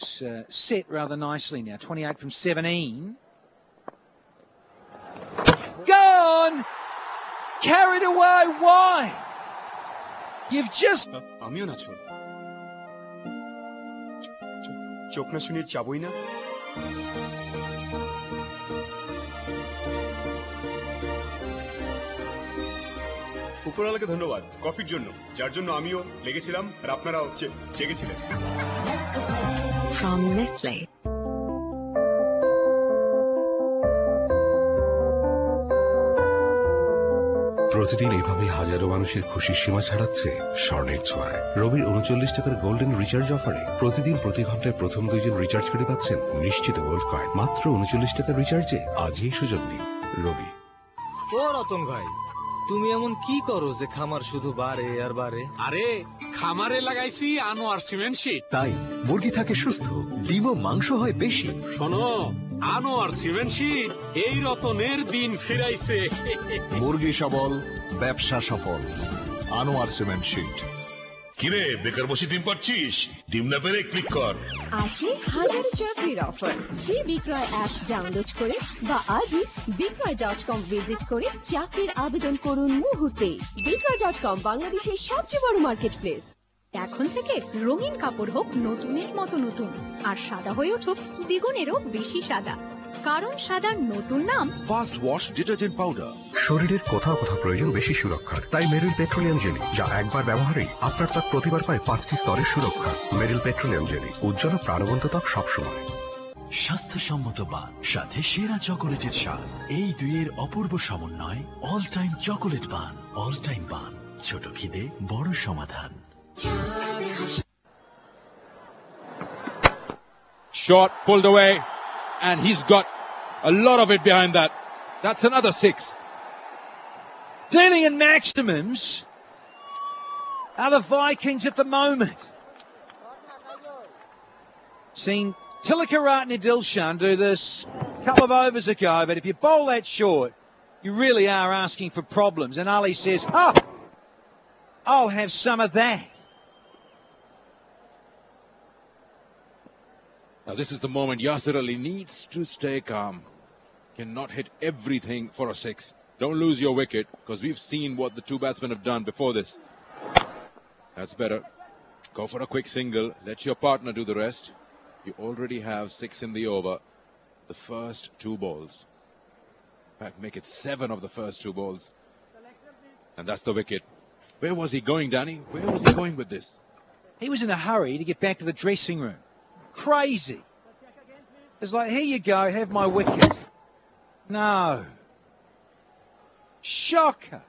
It's set rather nicely now. 28 from 17. Gone! Carried away. Why? You've just... আমিও না ছোট চোখ না শুনিয়ে যাবই না উপরওয়ালাকে ধন্যবাদ কফির জন্য যার জন্য আমিও লেগেছিলাম আর আপনারাও জেগেছিলেন From Nestle. প্রতিদিন এইভাবে হাজারো মানুষের খুশির সীমা ছাড়াচ্ছে স্বর্ণের ছোঁয়ায়। রবির 39 টাকার গোল্ডেন রিচার্জ অফারে প্রতিদিন প্রতি ঘন্টায় প্রথম 2 জন রিচার্জ করে পাচ্ছেন নিশ্চিত গোল্ড কয়েন। মাত্র 39 টাকার রিচার্জে আজই এই সুযোগ নিন। রবি। ও রতন ভাই, তুমি এমন কি করো যে খামার শুধু বাড়ে আর বাড়ে? আরে খামারে লাগাইছি আনোয়ার সিমেন্ট শীট, তাই মুরগি থাকে সুস্থ, ডিম ও মাংস হয় বেশি। শোনো, আনোয়ার সিমেন্ট শীট এই রতনের দিন ফিরাইছে। মুরগি সবল, ব্যবসা সফল। Anwar cement sheet. কিরে বেকার বসে ডিম পাচ্ছিস? ডিম না পেরে ক্লিক কর। আছে হাজার চাকরির অফার। ফ্রি বিক্রয় অ্যাপ ডাউনলোড করে বা আজই বিক্রয়.com ভিজিট করে চাকরির আবেদন করুন মুহূর্তে। বিক্রয়.com বাংলাদেশের সবচেয়ে বড় মার্কেট প্লেস। এখন থেকে রঙিন কাপড় হোক নতুনের মতো নতুন, আর সাদা হয়ে উঠুক দ্বিগুণেরও বেশি সাদা, কারণ সাদার নতুন নাম ফাস্ট ওয়াশ ডিটারজেন্ট পাউডার। শরীরের কোথাও কোথাও প্রয়োজন বেশি সুরক্ষার, তাই মেরিল পেট্রোলিয়াম জেলি, যা একবার ব্যবহারেই আপনার ত্বক প্রতিবার পায় 5টি স্তরের সুরক্ষা। মেরিল পেট্রোলিয়াম জেলি, উজ্জ্বল প্রাণবন্ত ত্বক সবসময়। স্বাস্থ্যসম্মত বান সাথে সেরা চকোলেটের স্বাদ, এই দুইয়ের অপূর্ব সমন্বয়। অল টাইম চকোলেট বান, অল টাইম বান, ছোট খিদে বড় সমাধান। Shot pulled away, and he's got a lot of it behind that. That's another 6. Dealing in maximums are the Vikings at the moment. Seen Tilakaratne Dilshan do this a couple of overs ago, but if you bowl that short, you really are asking for problems. And Ali says, oh, I'll have some of that. Now this is the moment Yasir Ali needs to stay calm. Cannot hit everything for a 6. Don't lose your wicket, because we've seen what the two batsmen have done before this. That's better. Go for a quick single. Let your partner do the rest. You already have 6 in the over. The first 2 balls. In fact, make it 7 of the first 2 balls. And that's the wicket. Where was he going, Danny? Where was he going with this? He was in a hurry to get back to the dressing room. Crazy. It's like, here you go, have my wicket. No. Shocker.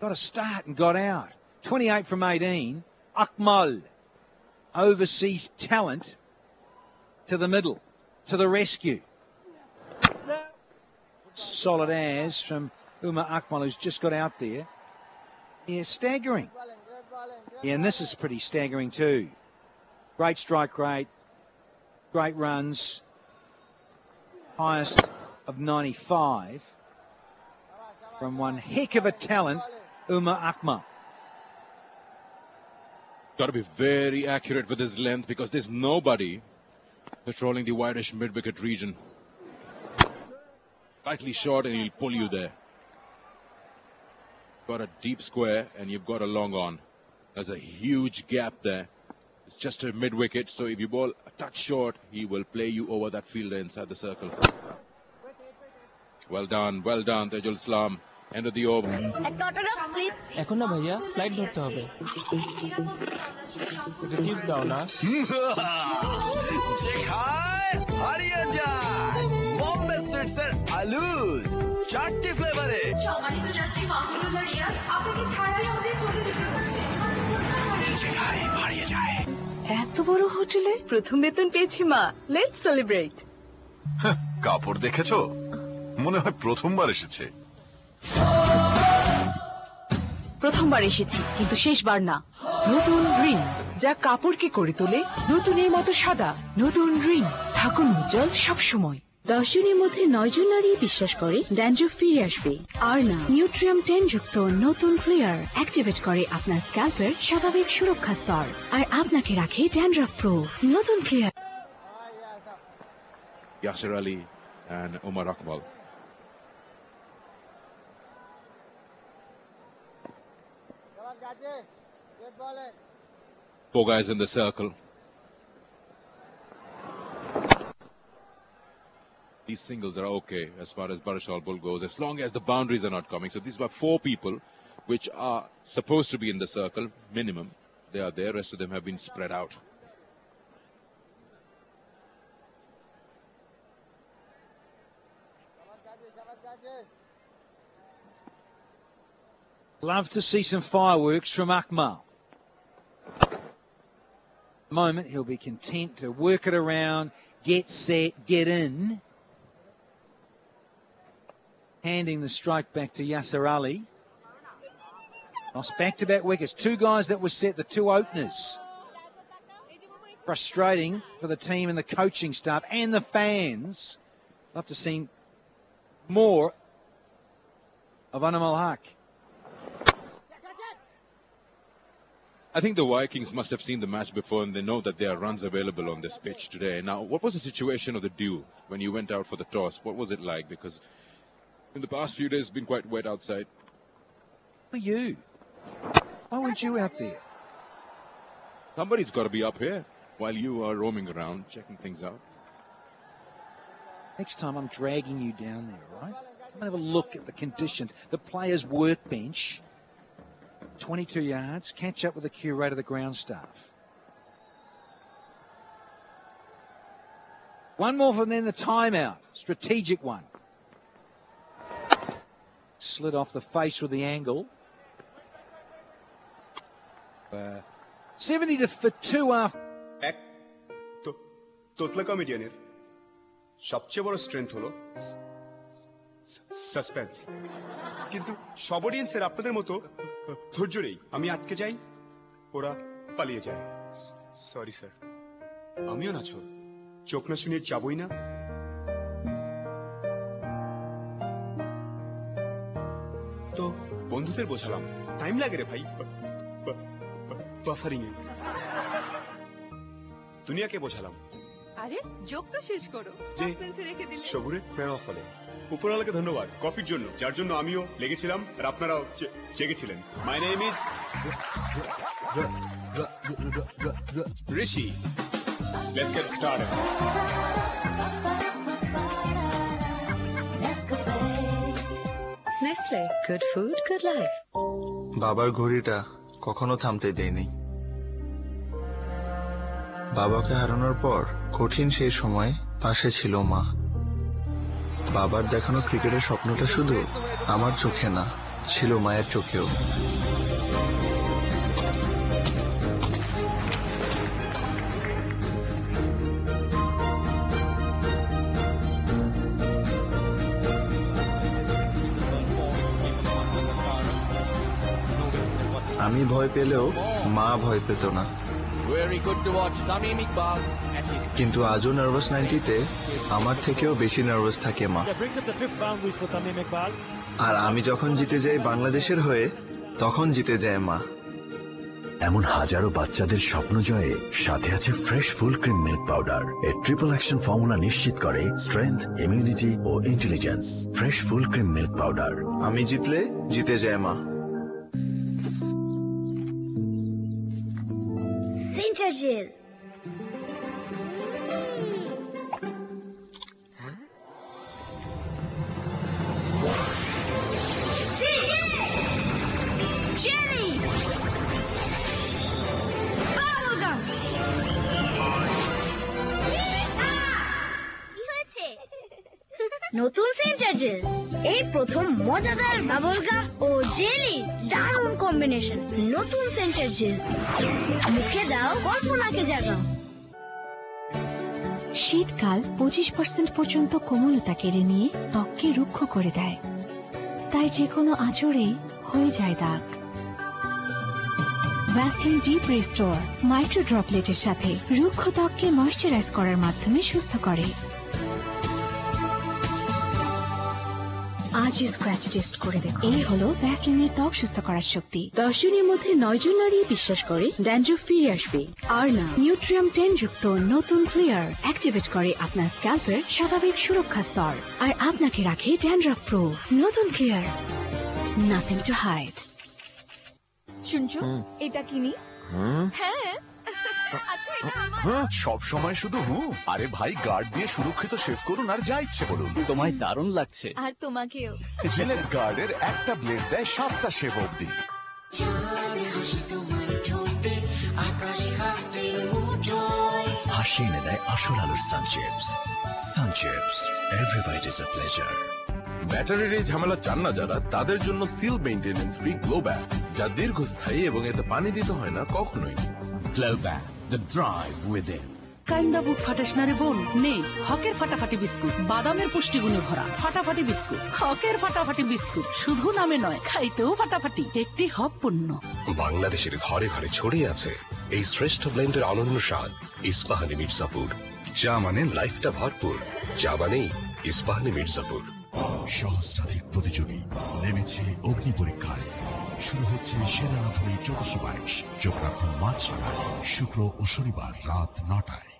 Got a start and got out. 28 from 18. Akmal. Overseas talent to the middle, to the rescue. Solid as from Umar Akmal, who's just got out there. Yeah, staggering. Yeah, and this is pretty staggering too. Great strike rate, great runs, highest of 95 from one heck of a talent, Umar Akmal. Got to be very accurate with his length, because there's nobody patrolling the wideish mid-wicket region. Slightly short and he'll pull you there. Got a deep square and you've got a long on. There's a huge gap there. It's just a mid-wicket, so if you bowl a touch short, he will play you over that fielder inside the circle. Well done, Tajul Islam. End of the over. এখন না ভাইয়া, flight ধরতে হবে। এটা chips দাও না। যে খায় হারিয়ে যায়। বম্বে সুইটসের আলুজ 4টি ফ্লেভারে। সম্মানিত যাত্রী মাহমুদুল্লাহ রিয়াজ, আপনাকে ছাড়াই আমাদের চলে যেতে হচ্ছে। যে খায় হারিয়ে যায়। এত বড় হোটেলে প্রথম বেতন পেয়েছি মা। Let's celebrate. কাপড় দেখেছো? মনে হয় প্রথমবার এসেছে। প্রথমবার এসেছি, কিন্তু শেষবার না। নতুন রিন, যা কাপড়কে করে তোলে নতুনের মতো সাদা। নতুন রিন, থাকুন উজ্জ্বল সবসময়। 10 জনের মধ্যে 9 জন নারী বিশ্বাস করে ড্যান্ড্রফ ফিরে আসবে। আর না, নিউট্রিয়াম 10 যুক্ত নতুন ক্লিয়ার অ্যাক্টিভেট করে আপনার স্ক্যাল্পের স্বাভাবিক সুরক্ষা স্তর আর আপনাকে রাখে ড্যান্ড্রফ প্রুফ। নতুন clear. Yasir Ali and Umar Akmal. Four guys in the circle. These singles are okay as far as Barishal Bull goes, as long as the boundaries are not coming. So these were 4 people which are supposed to be in the circle, minimum. They are there, rest of them have been spread out. Love to see some fireworks from Akmal. Moment, he'll be content to work it around, get set, get in. Handing the strike back to Yasir Ali. Lost back-to-back wickets. 2 guys that were set, the 2 openers. Frustrating for the team and the coaching staff and the fans. Love to see more of Anam al-Haq. I think the Vikings must have seen the match before and they know that there are runs available on this pitch today. Now, what was the situation of the dew when you went out for the toss? What was it like? Because in the past few days, it's been quite wet outside. Who are you? Why weren't you out there? Somebody's got to be up here while you are roaming around, checking things out. Next time I'm dragging you down there, right? Come and have a look at the conditions. The players' workbench. 22 yards, catch up with the curator of the ground staff. One more from then, the timeout. Strategic one. Slid off the face with the angle. 70 for 2 after. তোতলা কমেডিয়ানের সবচেয়ে বড় strength হলো suspense. কিন্তু সব অডিয়েন্সের আপনাদের মতো ধৈর্য নেই। আমি আটকে যাই, ওরা পালিয়ে যায়। Sorry sir. আমিও না ছোট, চোখ না শুনিয়ে যাবই না। তো বন্ধুদের বোঝালাম টাইম লাগে রে ভাই বাফারিং এ। দুনিয়াকে বোঝালাম আরে যোগ তো শেষ করো, সাসপেন্সে রেখে দিলে। সবুরে প্রেম ফলে উপরওয়ালাকে ধন্যবাদ কফির জন্য, যার জন্য আমিও লেগেছিলাম আর আপনারাও জেগেছিলেন। My name is Rishi. Let's get started. Nestle, good food, good life. বাবার ঘড়িটা কখনো থামতে দেয়নি। বাবাকে হারানোর পর কঠিন সেই সময় পাশে ছিল মা। বাবার দেখানো ক্রিকেটের স্বপ্নটা শুধু আমার চোখে না, ছিল মায়ের চোখেও। আমি ভয় পেলেও মা ভয় পেত না। কিন্তু আজও নার্ভাস 90-তে আমার থেকেও বেশি নার্ভাস থাকে মা। আর আমি যখন জিতে যাই বাংলাদেশের হয়ে, তখন জিতে যায় মা। এমন হাজারো বাচ্চাদের স্বপ্ন জয়ে সাথে আছে fresh full cream milk powder. এর ট্রিপল অ্যাকশন ফর্মুলা নিশ্চিত করে স্ট্রেংথ, ইমিউনিটি ও intelligence. Fresh full cream milk powder. আমি জিতলে জিতে যায় মা। Centre gel. নতুন সেন্টার জেল, এই প্রথম মজাদার বাবলগাম ও জেলি দারুণ কম্বিনেশন। নতুন সেন্টার জেল, মুখে দাও, কল্পনাকে জাগাও। শীতকাল 25% পর্যন্ত কোমলতা কেড়ে নিয়ে ত্বককে রুক্ষ করে দেয়, তাই যে কোনো আঁচড়েই হয়ে যায় দাগ। ভ্যাসলিন ডিপ রিস্টোর মাইক্রো ড্রপলেটের সাথে রুক্ষ ত্বককে ময়শ্চারাইজ করার মাধ্যমে সুস্থ করে। আজই স্ক্র্যাচ টেস্ট করে দেখুন। এই হলো ভ্যাসলিনের ত্বক সুস্থ করার শক্তি। 10 জনের মধ্যে 9 জন নারী বিশ্বাস করে ড্যান্ড্রফ ফিরে আসবে। আর না, নিউট্রিয়াম 10 যুক্ত নতুন ক্লিয়ার অ্যাক্টিভেট করে আপনার স্ক্যাল্পের স্বাভাবিক সুরক্ষা স্তর আর আপনাকে রাখে ড্যান্ড্রফ প্রুফ। নতুন ক্লিয়ার, নাথিং টু হাইড। শুনছো এটা কিনি? হ্যাঁ আচ্ছা এটা আমার। সব সময় শুধু আরে ভাই, গার্ড দিয়ে সুরক্ষিত শেভ করুন আর যা ইচ্ছে করুন। তোমায় দারুণ লাগছে। আর তোমাকেও। জিলেট গার্ডের একটা ব্লেড দেয় 7টা শেভ অবধি। হাসি এনে দেয় আসল আলুর Sun Chips. Sun Chips, every bite is a pleasure. ব্যাটারির এই ঝামেলা চান না যারা, তাদের জন্য seal maintenance free glow bag, যা দীর্ঘস্থায়ী এবং এতে পানি দিতে হয় না কখনোই। Glow bag, the drive within. কান্দা বুক ফাটাস না রে বোন, নেই হকের ফাটাফাটি বিস্কুট, বাদামের পুষ্টিগুণে ভরা ফাটাফাটি বিস্কুট। হকের ফাটাফাটি বিস্কুট শুধু নামে নয়, খাইতেও ফাটাফাটি। একটি হক পণ্য। বাংলাদেশের ঘরে ঘরে ছড়িয়ে আছে এই শ্রেষ্ঠ ব্লেন্ডের অনন্য স্বাদ। ইস্পাহানি মির্জাপুর, চা মানে লাইফটা ভরপুর, চা মানেই ইস্পাহানি মির্জাপুর। সহস্রাধিক প্রতিযোগী নেমেছে অগ্নি পরীক্ষায়। শুরু হচ্ছে সেরা রাঁধুনি 1422। চোখ রাখুন মাছ ছাড়ায়, শুক্র ও শনিবার রাত 9টায়।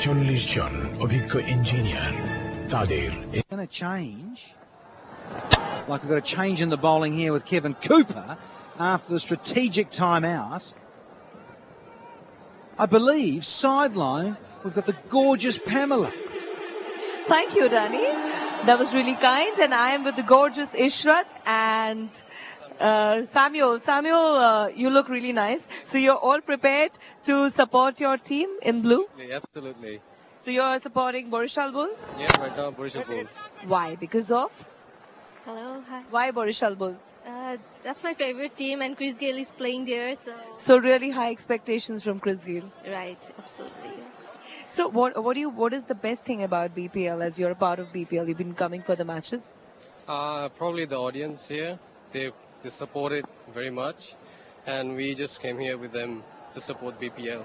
40 জন অভিজ্ঞ ইঞ্জিনিয়ার, তাদের going to change. Like we've got a change in the bowling here with Kevin Cooper after the strategic timeout. I believe sideline we've got the gorgeous Pamela. Thank you, Danny. That was really kind. And I am with the gorgeous Ishrat and Samuel. Samuel, you look really nice. So you're all prepared to support your team in blue? Absolutely. So you're supporting Borishal Bulls? Yeah, right now Borishal Bulls. Why? Because of? Hello, hi. Why Borishal Bulls? That's my favorite team, and Chris Gayle is playing there, so. So really high expectations from Chris Gayle. Right, absolutely. So what is the best thing about BPL as you're a part of BPL? You've been coming for the matches? Probably the audience here. They support it very much, and we just came here with them to support BPL.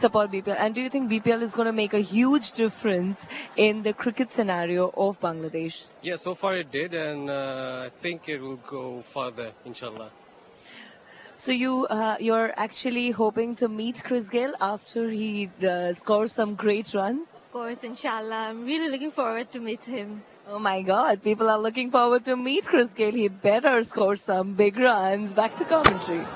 Support BPL. And do you think BPL is going to make a huge difference in the cricket scenario of Bangladesh? Yeah, so far it did, and I think it will go further, inshallah. So you're actually hoping to meet Chris Gayle after he scores some great runs? Of course, inshallah. I'm really looking forward to meet him. Oh my God, people are looking forward to meet Chris Gayle. He better score some big runs. Back to commentary.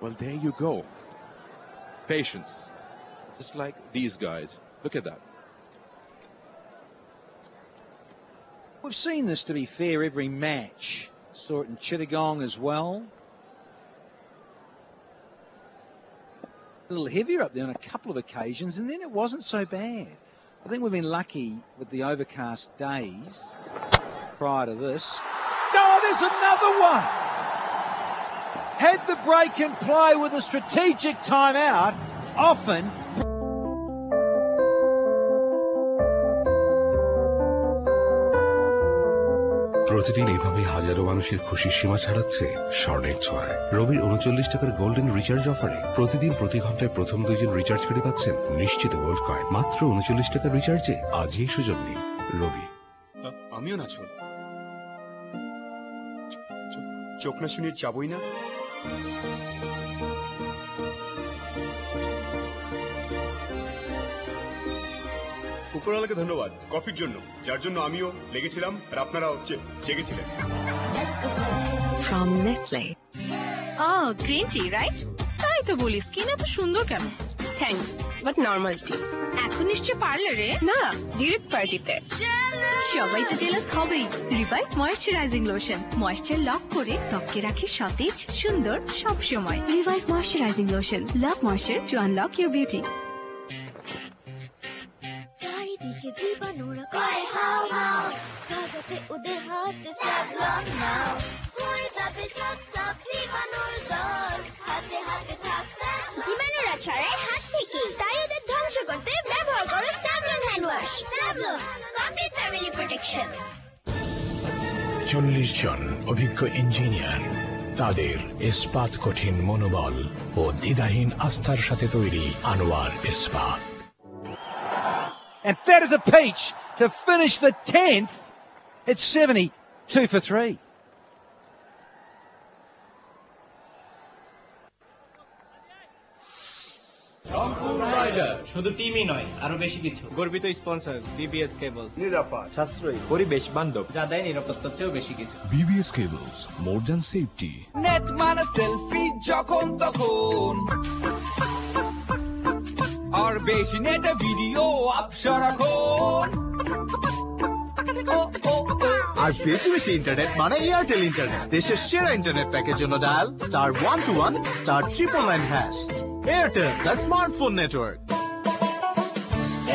Well, there you go. Patience. Just like these guys. Look at that. We've seen this, to be fair, every match. Saw it in Chittagong as well. A little heavier up there on a couple of occasions, and then it wasn't so bad. I think we've been lucky with the overcast days prior to this. Oh, there's another one! Had the break and play with a strategic timeout, often. প্রতিদিন এইভাবে হাজারো মানুষের খুশির সীমা ছাড়াচ্ছে স্বর্ণের ছোঁয়ায়। রবির 39 টাকার golden recharge অফারে প্রতিদিন প্রতি ঘন্টায় প্রথম 2 জন রিচার্জ করে পাচ্ছেন নিশ্চিত গোল্ড কয়েন। মাত্র 39 টাকার রিচার্জে আজই সুযোগ নিন। রবি। আমিও না চোখ না শুনিয়ে যাবই না। উপরওয়ালাকে ধন্যবাদ কফির জন্য, যার জন্য আমিও লেগেছিলাম আর আপনারাও জেগেছিলেন। From Nestle. Oh, green tea, right? তাই তো বলি, স্কিন এত সুন্দর কেন? Thanks, but normal tea. এখন নিশ্চয় পার্লারে না, ডিরেক্ট পার্টিতে। সবাই তো জেলাস হবেই। Revive moisturising lotion, moisture lock করে ত্বককে রাখে সতেজ সুন্দর সব সময়। Revive moisturising lotion, love moisture two unlock your beauty. চারিদিকে জীবাণুরা করে হাও হাও, কাগজে ওদের হাতে স্যাভলন নাও, হয়ে যাবে সব জীবাণুর দল, হাতে হাতে থাক জীবাণুরা ছড়ায় হাত থেকে, তাই ওদের ধ্বংস করতে ব্যবহার করো Savlon hand wash. Savlon, complete family protection. 40 জন অভিজ্ঞ ইঞ্জিনিয়ার, তাদের ইস্পাত কঠিন মনোবল ও দ্বিধাহীন আস্থার সাথে তৈরি আনোয়ার ইস্পাত। And that is a peach to finish the 10th. It's 72 for 3. শুধু টিমই নয়, আরো বেশি কিছু। গর্বিত স্পন্সর বিবিএস কেবলস, নিরাপদ, সাশ্রয়ী, পরিবেশ বান্ধব, যা দেয় নিরাপত্তার চেয়েও বেশি কিছু। BBS cables, more than safety. Net মানে সেলফি যখন তখন, আর বেশি নেটে ভিডিও আপ সারাক্ষণ। আর বেশি বেশি ইন্টারনেট মানে এয়ারটেল ইন্টারনেট। দেশের সেরা ইন্টারনেট প্যাকের জন্য dial *121 *999#। Airtel, the smartphone network.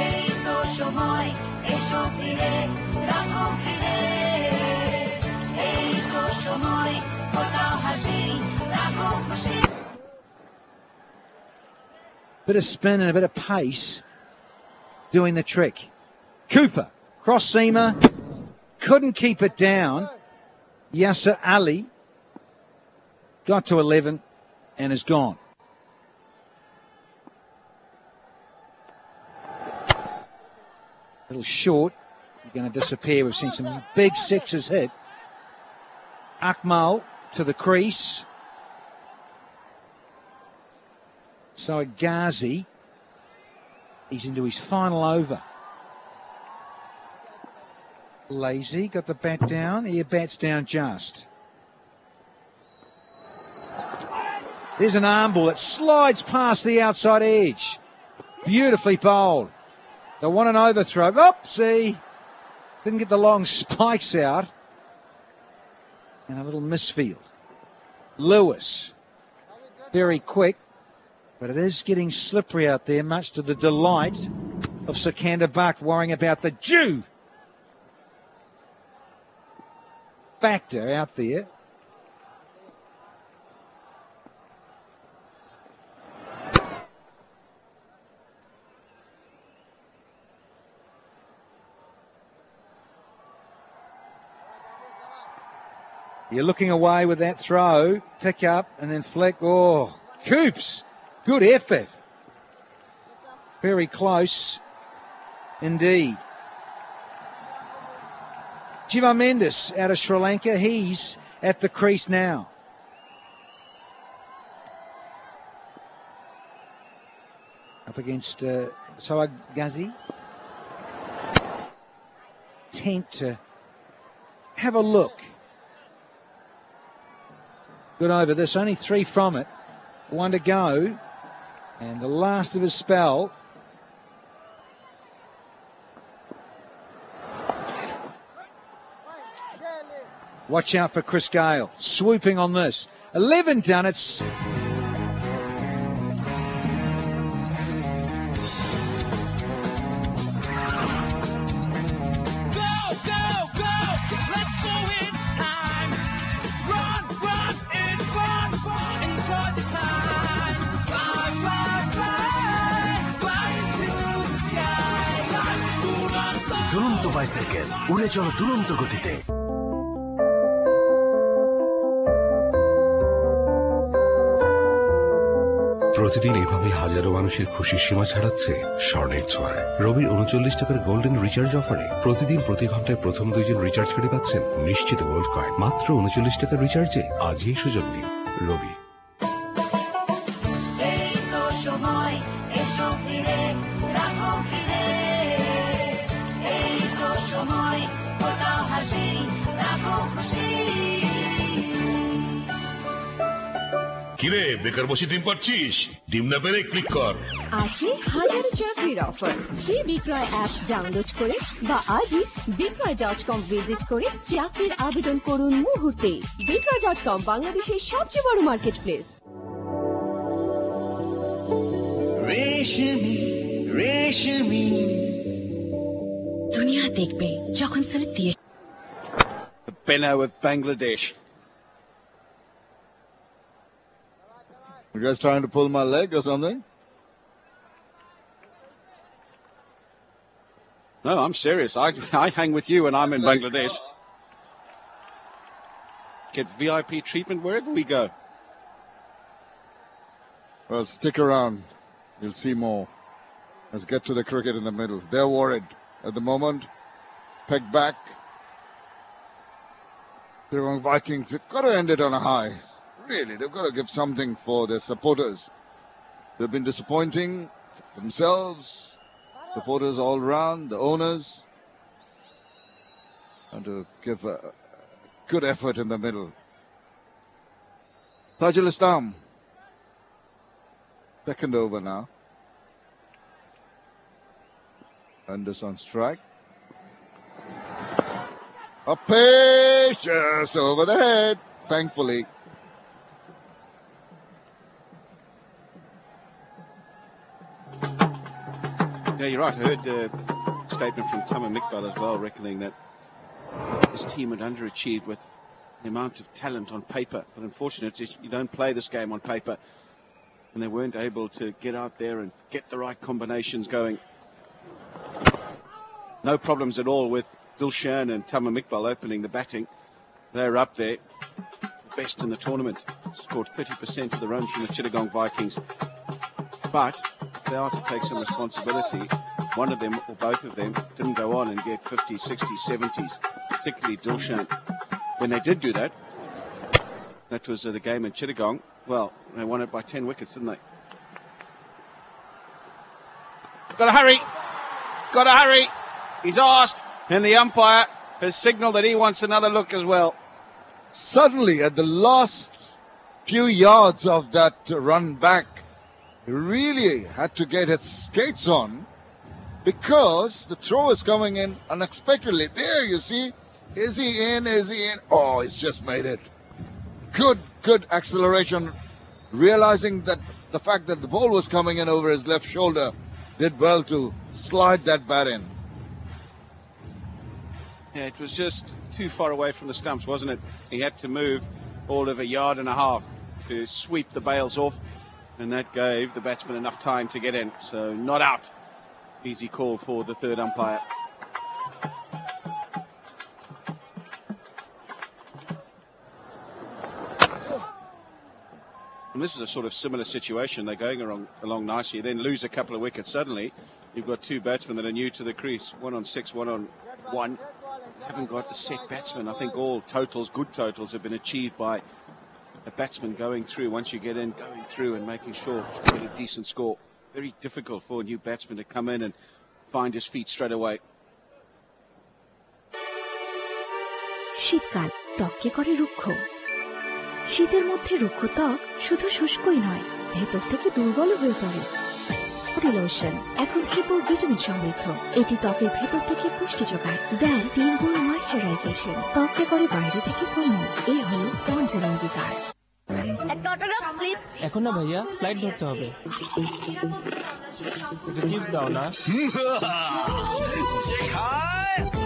এই তো সময়, এসো ফিরে, রাখো ফিরে। এই তো সময়, ফোটাও হাসি, রাখো খুশি। Bit of spin and a bit of pace doing the trick. Cooper, cross seamer, couldn't keep it down. Yasser Ali got to 11 and is gone. A little short. You're going to disappear. We've seen some big sixes hit. Akmal to the crease. So Ghazi, he's into his final over. Lazy got the bat down. He bats down just. There's an arm ball that slides past the outside edge. Beautifully bowled. They want an overthrow. Oh, see, didn't get the long spikes out. And a little misfield. Lewis, very quick, but it is getting slippery out there, much to the delight of Sikander Buck, worrying about the Jew factor out there. You're looking away with that throw, pick up and then flick. Oh, Coops, good effort. Very close indeed. Jiva Mendes out of Sri Lanka, he's at the crease now. Up against Sohag Ghazi. Attempt to have a look. Good over this, only 3 from it. 1 to go. And the last of his spell. Watch out for Chris Gale. Swooping on this. 11 done. It's... দুরন্ত bicycle, উড়ে চলো দুরন্ত গতিতে। প্রতিদিন এভাবে হাজারো মানুষের খুশির সীমা ছাড়াচ্ছে স্বর্ণের ছোঁয়ায়। রবির 39 টাকার গোল্ডেন রিচার্জ অফারে প্রতিদিন প্রতি ঘন্টায় প্রথম 2 জন রিচার্জ করে পাচ্ছেন নিশ্চিত গোল্ড কয়েন। মাত্র 39 টাকার রিচার্জে আজই সুযোগ নিন। রবি। এই তো সময়, এসো ফিরে, রাখো ফিরে। এই তো সময়, ফোটাও হাসি, রাখো খুশি। কিরে বেকার বসে ডিম পাচ্ছিস? ডিম না পেরে ক্লিক কর। আছে হাজারো চাকরির অফার। ফ্রি বিক্রয় অ্যাপ ডাউনলোড করে বা আজই বিক্রয়.com ভিজিট করে চাকরির আবেদন করুন মুহূর্তে। বিক্রয়.com বাংলাদেশের সবচেয়ে বড় মার্কেট প্লেস। রেশমি রেশমি দুনিয়া দেখবে যখন সিলেক্ট দিয়ে। Benno of Bangladesh. You guys trying to pull my leg or something? No, I'm serious. I hang with you when I'm in Bangladesh. get VIP treatment wherever we go. Well, stick around. You'll see more. Let's get to the cricket in the middle. They're worried at the moment. Pegged back. Chittagong Vikings have got to end it on a high. Really, they've got to give something for their supporters. They've been disappointing themselves, supporters all around, the owners. And to give a good effort in the middle. Tajul Islam. Second over now. Anders on strike. A pace just over the head, thankfully. Yeah, you're right. I heard the statement from Tama Iqbal as well, reckoning that his team had underachieved with the amount of talent on paper. But unfortunately, you don't play this game on paper. And they weren't able to get out there and get the right combinations going. No problems at all with Dilshan and Tama Iqbal opening the batting. They're up there, best in the tournament. Scored 30% of the runs from the Chittagong Vikings. But they are to take some responsibility. One of them, or both of them, didn't go on and get 50s, 60s, 70s, particularly Dilshan. When they did do that, that was the game in Chittagong. Well, they won it by 10 wickets, didn't they? Got to hurry. Got to hurry. He's asked, and the umpire has signalled that he wants another look as well. Suddenly, at the last few yards of that run back, he really had to get his skates on because the throw is coming in unexpectedly. There, you see. Is he in? Is he in? Oh, he's just made it. Good acceleration. Realizing that the fact that the ball was coming in over his left shoulder, did well to slide that bat in. Yeah, it was just too far away from the stumps, wasn't it? He had to move all of a yard and a half to sweep the bails off, and that gave the batsman enough time to get in. So not out. Easy call for the third umpire. And this is a sort of similar situation. They're going along nicely, then lose a couple of wickets. Suddenly, you've got two batsmen that are new to the crease. 1 on 6, 1 on 1. Haven't got a set batsman. I think all totals, good totals, have been achieved by a batsman going through. Once you get in, going through and making sure you get a decent score. Very difficult for a new batsman to come in and find his feet straight away. শীতকাল ত্বককে করে রুক্ষ। শীতের মধ্যে রুক্ষ ত্বক শুধু শুষ্কই নয়, ভেতর থেকে দুর্বল হয়ে পড়ে। বডি লোশন এখন ট্রিপল ভিটামিন সমৃদ্ধ। এটি ত্বকের ভেতর থেকে পুষ্টি যোগায়, দেয় 3 গুণ ময়েশ্চারাইজেশন। ত্বককে করে বাইরে থেকে পূর্ণ। এই হলো পন্ডসের অঙ্গীকার। এখন না ভাইয়া, ফ্লাইট ধরতে হবে। একটু চিপস দাও না।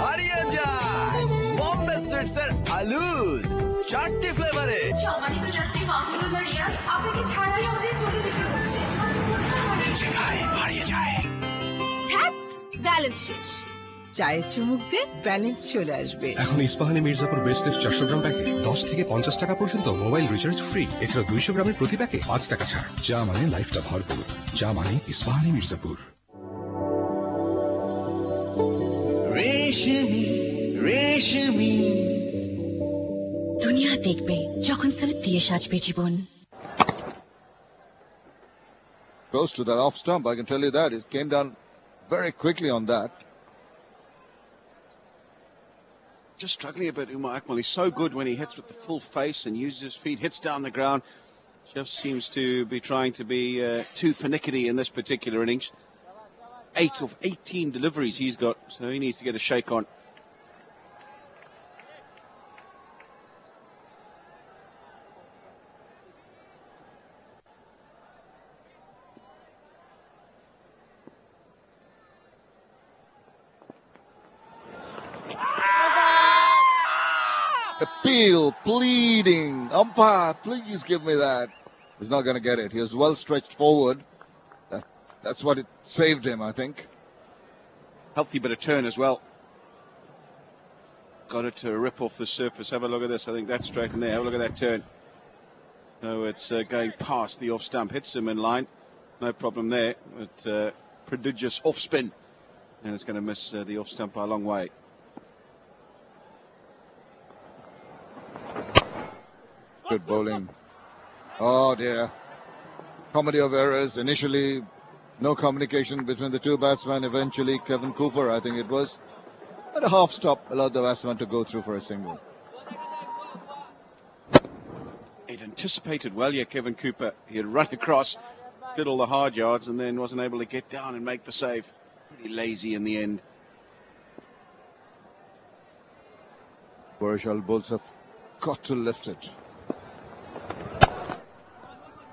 হারিয়ে যায় বম্বে সুইটসের আলুজ 4টি ফ্লেভারে। সম্মানিত যাত্রী মাহমুদুল্লাহ রিয়াদ, আপনাকে ছাড়াই আমাদের চলে যেতে হচ্ছে। হারিয়ে যায়। ধ্যাত, ব্যালেন্স শেষ। চায়ে চুমুক দে, ব্যালেন্স চলে আসবে। এখন ইস্পাহানি মির্জাপুর বেসলেস 400 গ্রাম প্যাকে 10 থেকে 50 টাকা পর্যন্ত মোবাইল রিচার্জ ফ্রি। এছাড়া 200 গ্রামের প্রতি প্যাকে 5 টাকা ছাড়। চা মানে লাইফটা ভরপুর। চা মানে ইস্পাহানি মির্জাপুর। রেশমি রেশমি দুনিয়া দেখবে যখন স্লিপ দিয়ে সাজবে জীবন। Close to that off stump, I can tell you that. It came down very quickly on that. Just struggling a bit, Umar Akmal. He's so good when he hits with the full face and uses his feet, hits down the ground. Just seems to be trying to be too finicky in this particular innings. 8 of 18 deliveries he's got, so he needs to get a shake on. Appeal, pleading, umpire, please give me that. He's not going to get it. He was well stretched forward. That's what it saved him, I think. Healthy bit of turn as well. got it to rip off the surface. Have a look at this. I think that's straight in there. Have a look at that turn. Oh, it's going past the off stump. Hits him in line. No problem there. But prodigious off spin. And it's going to miss the off stump by a long way. Good bowling. Oh dear. Comedy of errors. Initially, no communication between the two batsmen. Eventually, Kevin Cooper, I think it was, at a half stop, allowed the batsman to go through for a single. It anticipated well, yeah, Kevin Cooper. He had run across, did all the hard yards, and then wasn't able to get down and make the save. Pretty lazy in the end. Burishal Bulls have got to lift it.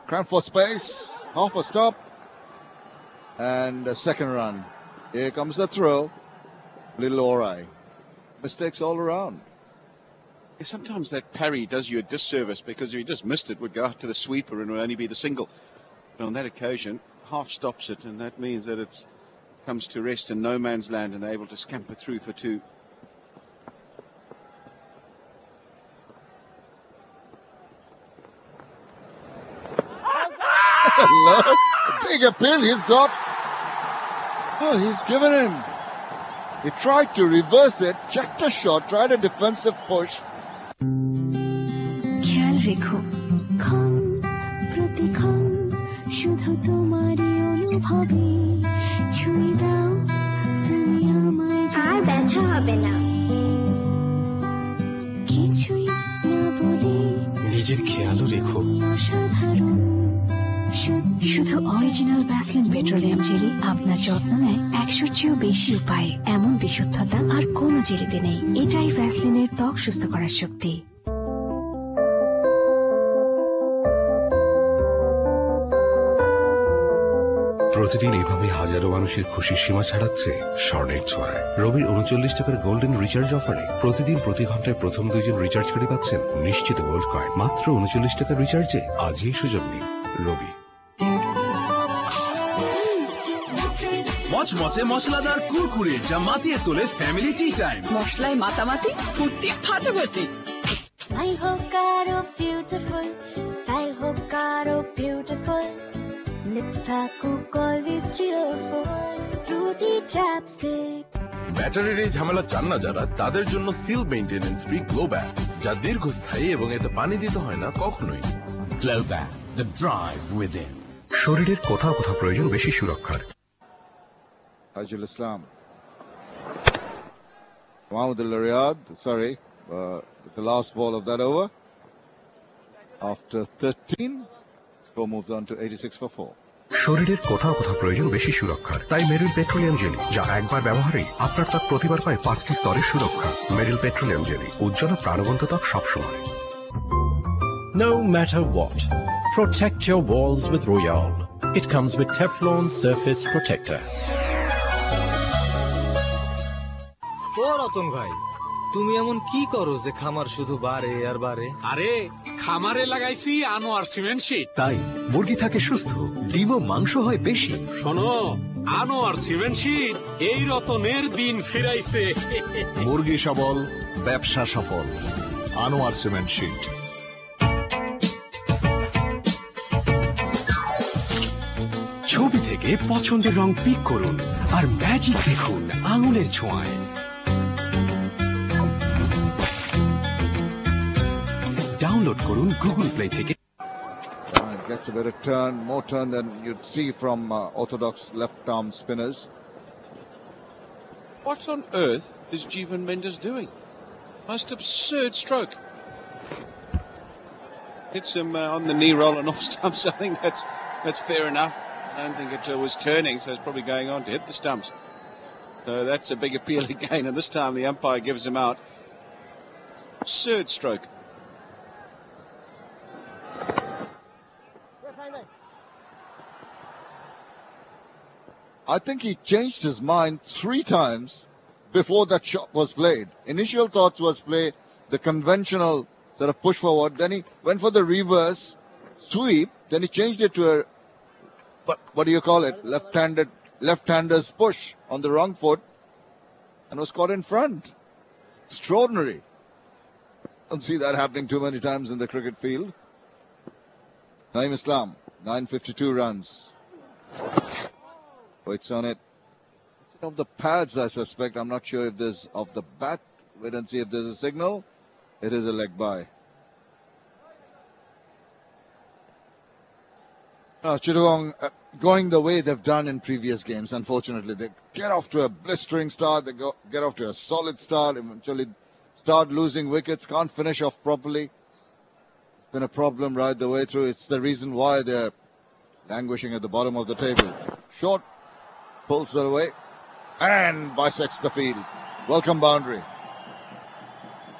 Cramp for space, half a stop, and a second run. Here comes the throw. Little Orai. Mistakes all around. Yeah, sometimes that parry does you a disservice, because if you just missed it, would go out to the sweeper and would only be the single. But on that occasion, half stops it, and that means that it comes to rest in no man's land, and they're able to scamper through for two. Hello. Big appeal he's got. Oh, he's given in. He tried to reverse it, checked a shot, tried a defensive push. খেয়াল রেখো ক্ষণ প্রতিক্ষণ শুধু তোমারই অনুভবে ছুঁয়ে দাও তুমি আমায় আর ব্যথা হবে না কিছুই না বলে নিজের খেয়ালও রেখো অসাধারণ শুধু অরিজিনাল ভ্যাসলিন পেট্রোলিয়াম জেলি আপনার যত্ন নেয় 100-র চেয়েও বেশি উপায়ে এমন বিশুদ্ধতা আর কোনো জেলিতে নেই এটাই ভ্যাসলিনের ত্বক সুস্থ করার শক্তি প্রতিদিন এইভাবে হাজারো মানুষের খুশির সীমা ছাড়াচ্ছে স্বর্ণের ছোঁয়ায়। রবির 39 টাকার গোল্ডেন রিচার্জ অফারে প্রতিদিন প্রতি ঘন্টায় প্রথম 2 জন রিচার্জকারী পাচ্ছেন নিশ্চিত গোল্ড কয়েন। মাত্র 39 টাকার রিচার্জে আজই সুযোগ নিন। রবি। মচমচে মশলাদার কুরকুরে যা মাতিয়ে তোলে ফ্যামিলি টি টাইম। মশলায় মাতামাতি, ফুর্তি ফাটাফাটি। স্মাইল হোক আরো বিউটিফুল, স্টাইল হোক আরো বিউটিফুল, লিপস থাকুক অলওয়েজ চিয়ারফুল, ফ্রুটি চ্যাপস্টিক। ব্যাটারির এই ঝামেলা চান না যারা, তাদের জন্য seal maintenance free glow back, যা দীর্ঘস্থায়ী এবং এতে পানি দিতে হয় না কখনোই। Glow back, the drive within. শরীরের কোথাও কোথাও প্রয়োজন বেশি সুরক্ষার। Tajul Islam. Mahmoud Al-Riyad, the last ball of that over. After 13, score moves on to 86 for 4. শরীরের কোথাও কোথাও প্রয়োজন বেশি সুরক্ষার, তাই মেরিল পেট্রোলিয়াম জেলি, যা একবার ব্যবহারেই আপনার ত্বক প্রতিবার পায় 5টি স্তরের সুরক্ষা। মেরিল পেট্রোলিয়াম জেলি, উজ্জ্বল প্রাণবন্ত ত্বক সবসময়। No matter what, protect your walls with Royale. It comes with Teflon Surface Protector. ও রতন ভাই, তুমি এমন কি করো যে খামার শুধু বাড়ে আর বাড়ে? আরে খামারে লাগাইছি আনোয়ার সিমেন্ট শীট, তাই মুরগি থাকে সুস্থ, ডিম ও মাংস হয় বেশি। শোনো, আনোয়ার সিমেন্ট শীট এই রতনের দিন ফিরাইছে। মুরগি সবল, ব্যবসা সফল। Anwar cement sheet. ছবি থেকে পছন্দের রং পিক করুন আর ম্যাজিক দেখুন আঙুলের ছোঁয়ায়। ডাউনলোড করুন গুগল প্লে থেকে। Gets a better turn, more turn than you'd see from orthodox left-arm spinners. What on earth is Jeevan Mendes doing? Most absurd stroke. Hits him on the knee roll and off stumps. I think that's fair enough. I don't think it was turning, so it's probably going on to hit the stumps. So that's a big appeal again, and this time the umpire gives him out. Absurd stroke. I think he changed his mind 3 times before that shot was played. Initial thoughts was play the conventional sort of push forward. Then he went for the reverse sweep. Then he changed it to a, what do you call it? Left-hander's push on the wrong foot, and was caught in front. extraordinary. Don't see that happening too many times in the cricket field. Naeem Islam, 952 runs. Waits on it. It's off the pads, I suspect. I'm not sure if there's off the bat. Wait and see if there's a signal. It is a leg by. Chittagong going the way they've done in previous games, unfortunately. They get off to a blistering start, they get off to a solid start, eventually start losing wickets, can't finish off properly. It's been a problem right the way through. It's the reason why they're languishing at the bottom of the table. Short, pulls it away, and bisects the field. Welcome boundary.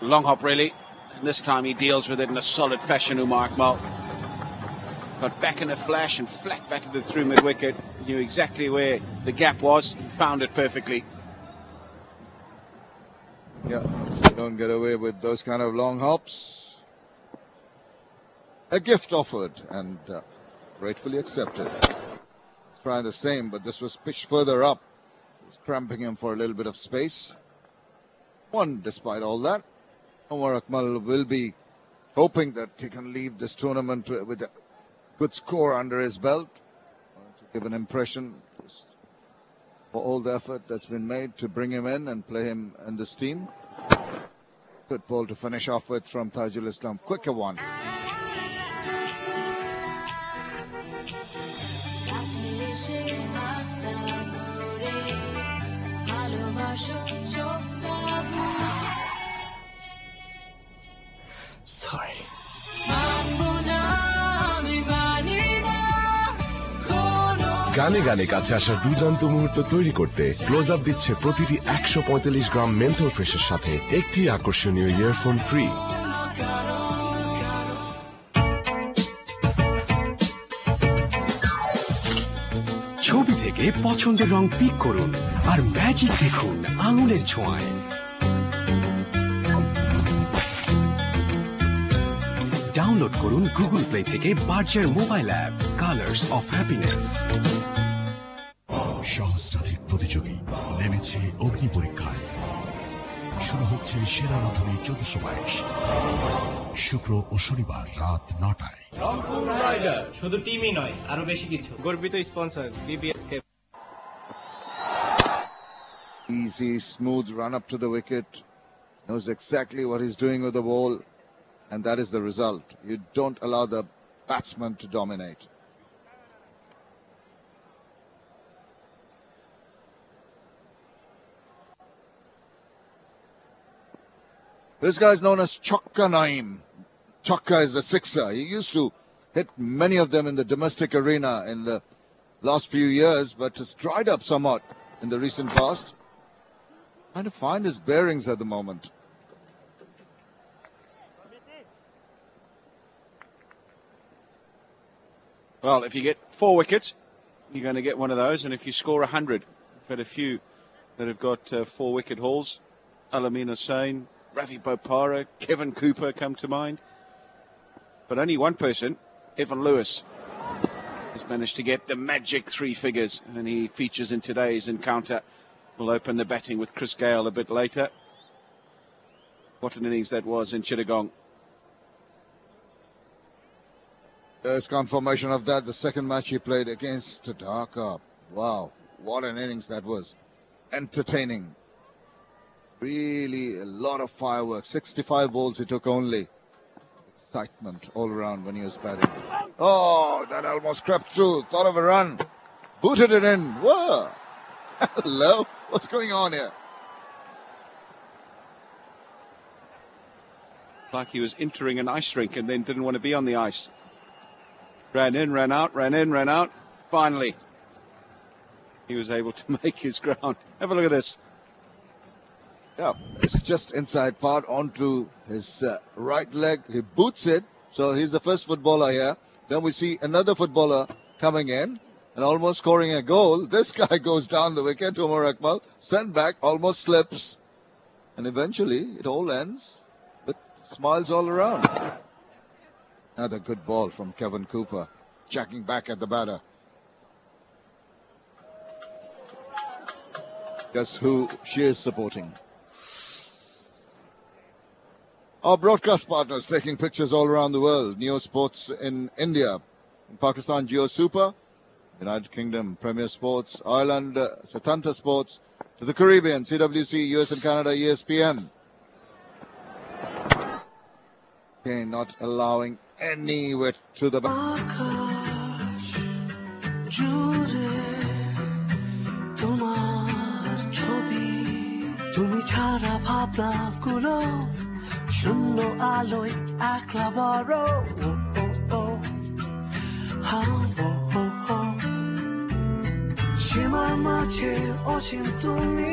Long hop, really. And this time he deals with it in a solid fashion, Umar Akmal. Got back in a flash and flat batted it through mid-wicket. Knew exactly where the gap was, found it perfectly. Yeah, you don't get away with those kind of long hops. A gift offered and gratefully accepted. He's trying the same, but this was pitched further up. It was cramping him for a little bit of space. One, despite all that, Umar Akmal will be hoping that he can leave this tournament with a good score under his belt, to give an impression for all the effort that's been made to bring him in and play him in this team. Good ball to finish off with from Tajul Islam. Quicker one. Sorry. গানে গানে কাছে আসার দুর্দান্ত মুহূর্ত তৈরি করতে close up দিচ্ছে প্রতিটি 145 গ্রাম মেন্থল ফ্রেশের সাথে একটি আকর্ষণীয় ইয়ারফোন ফ্রি। ছবি থেকে পছন্দের রং পিক করুন আর ম্যাজিক দেখুন আঙুলের ছোঁয়ায়। ডাউনলোড করুন গুগল প্লে থেকে Berger mobile app colours of happiness. সহস্রাধিক প্রতিযোগী নেমেছে অগ্নি পরীক্ষায়। শুরু হচ্ছে সেরা রাধুনী 1422 শুক্র ও শনিবার রাত 9টায়। রংপুর রাইডার শুধু টিমই নয়, আরো বেশি কিছু। গর্বিত sponsor DBS cables. Easy, smooth run up to the wicket. Knows exactly what he's doing with the ball. And that is the result. You don't allow the batsman to dominate. This guy is known as Chokka Naeem. Chokka is a sixer. He used to hit many of them in the domestic arena in the last few years, but has dried up somewhat in the recent past. Trying to find his bearings at the moment. Well, if you get 4 wickets, you're going to get one of those. And if you score 100, we've had a few that have got 4 wicket hauls. Alameen Hussain, Ravi Bopara, Kevin Cooper come to mind. But only one person, Evan Lewis, has managed to get the magic 3 figures. And he features in today's encounter. We'll open the batting with Chris Gale a bit later. What an innings that was in Chittagong. There's confirmation of that. The second match he played against Dhaka. Wow, what an innings that was. Entertaining. Really a lot of fireworks. 65 balls he took only. Excitement all around when he was batting. Oh, that almost crept through. Thought of a run. Booted it in. Whoa. Hello. What's going on here? Like he was entering an ice rink and then didn't want to be on the ice. Ran in, ran out, ran in, ran out. Finally, he was able to make his ground. Have a look at this. Yeah, it's just inside part onto his right leg. He boots it. So he's the first footballer here. Then we see another footballer coming in and almost scoring a goal. This guy goes down the wicket to Umar Akmal, sent back, almost slips. And eventually it all ends with smiles all around. Another good ball from Kevin Cooper, jacking back at the batter. Guess who she is supporting? Our broadcast partners taking pictures all around the world. Neo Sports in India. In Pakistan, Jio Super. United Kingdom, Premier Sports. Ireland, Setanta Sports. To the Caribbean, CWC, US and Canada, ESPN. Again, not allowing any width to the back. তুমি ছাড়া ভাবনা গুলো শূন্য আলোয় একলা বড় সীমার মাঝে অসীম তুমি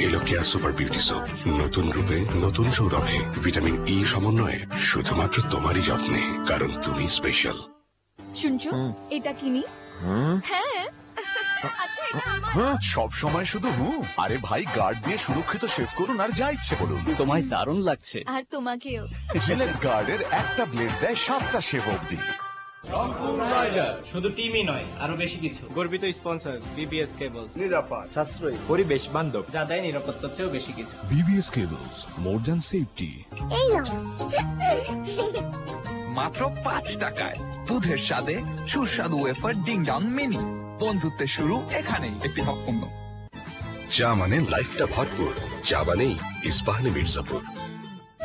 এলো কেয়া সুপার বিউটি সোপ নতুন রূপে নতুন সৌরভে ভিটামিন ই সমন্বয়ে শুধুমাত্র তোমারই যত্নে কারণ তুমি স্পেশাল। শুনছো এটা কিনি? হ্যাঁ সব সময় শুধু আরে ভাই গার্ড দিয়ে সুরক্ষিত শেভ করুন আর যা ইচ্ছে বলুন। তোমায় দারুণ লাগছে। আর তোমাকেও। জিলেট গার্ডের একটা ব্লেড দেয় 7টা শেভ অবধি। শুধু টিমই নয় আরো বেশি কিছু। গর্বিত স্পন্সর বিবিএস কেবলস, নিরাপদ, সাশ্রয়ী, পরিবেশ বান্ধব, যা দেয় নিরাপত্তার চেয়েও বেশি কিছু। BBS cables, more than safety. এই নাও মাত্র 5 টাকায় দুধের স্বাদে সুস্বাদু ওয়েফার ডিং ডং মিনি। বন্ধুত্বের শুরু এখানেই। একটি হকপূর্ণ চা মানে লাইফটা ভরপুর, চা মানেই ইস্পাহানি মির্জাপুর।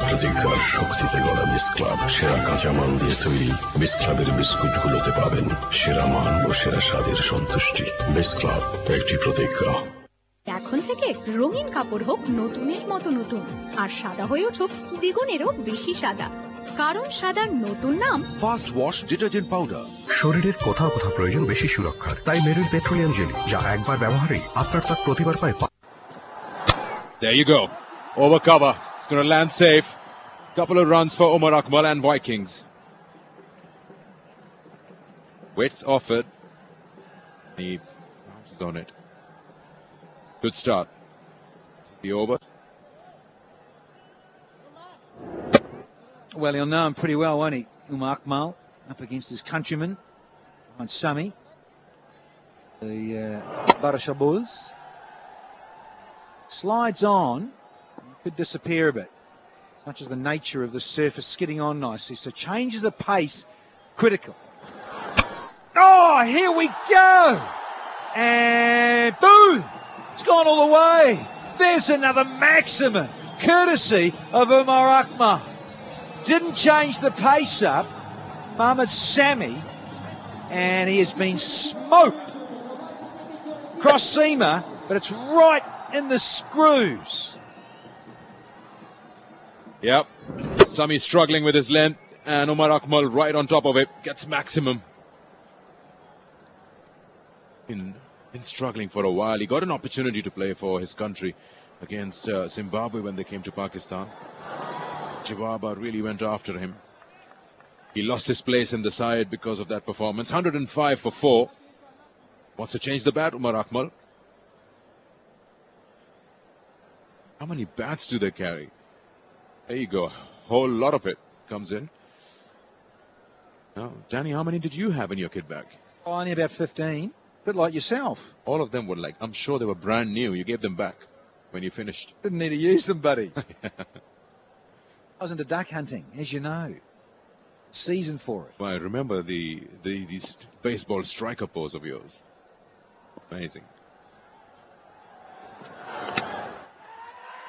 প্রতিজ্ঞার শক্তিতে গড়া বিস ক্লাব সেরা কাঁচামাল দিয়ে তৈরি। বিস ক্লাবের বিস্কুটগুলোতে পাবেন সেরা মান ও সেরা স্বাদের সন্তুষ্টি। বিস ক্লাব, একটি প্রতিজ্ঞা। এখন থেকে রঙিন কাপড় হোক নতুনের মতো নতুন, আর সাদা হয়ে উঠুক দ্বিগুণেরও বেশি সাদা, কারণ সাদার নতুন নাম ফাস্ট ওয়াশ ডিটারজেন্ট পাউডার। শরীরের কোথাও কোথাও প্রয়োজন বেশি সুরক্ষার, তাই মেরিল পেট্রোলিয়াম জেলি, যা একবার ব্যবহারেই আপনার ত্বক প্রতিবার পায়। There you go. Over cover. It's going to land safe. Couple of runs for Umar Akmal and Vikings. Width offered. He bounces on it. Good start. The over. Well, he'll know him pretty well, won't he? Umar Akmal up against his countryman on Sami. The Barasha Bulls. Slides on. Could disappear a bit. Such as the nature of the surface, skidding on nicely. So changes the pace. Critical. Oh, here we go. And boom. It's gone all the way. There's another maximum. Courtesy of Umar Akmal. Didn't change the pace up. Mohamed Sami. And he has been smoked. Cross seamer, but it's right in the screws. Yep. Sami struggling with his length, and Umar Akmal right on top of it. Gets maximum. Been struggling for a while. He got an opportunity to play for his country against Zimbabwe when they came to Pakistan. Jawaba really went after him. He lost his place in the side because of that performance. 105 for 4. Wants to change the bat, Umar Akmal. How many bats do they carry? There you go. A whole lot of it comes in. Now, Danny, how many did you have in your kit bag? Oh, only about 15. A bit like yourself. All of them were like, I'm sure they were brand new. You gave them back when you finished. Didn't need to use them, buddy. I was into duck hunting, as you know. Season for it. Well, I remember these baseball striker pose of yours. Amazing.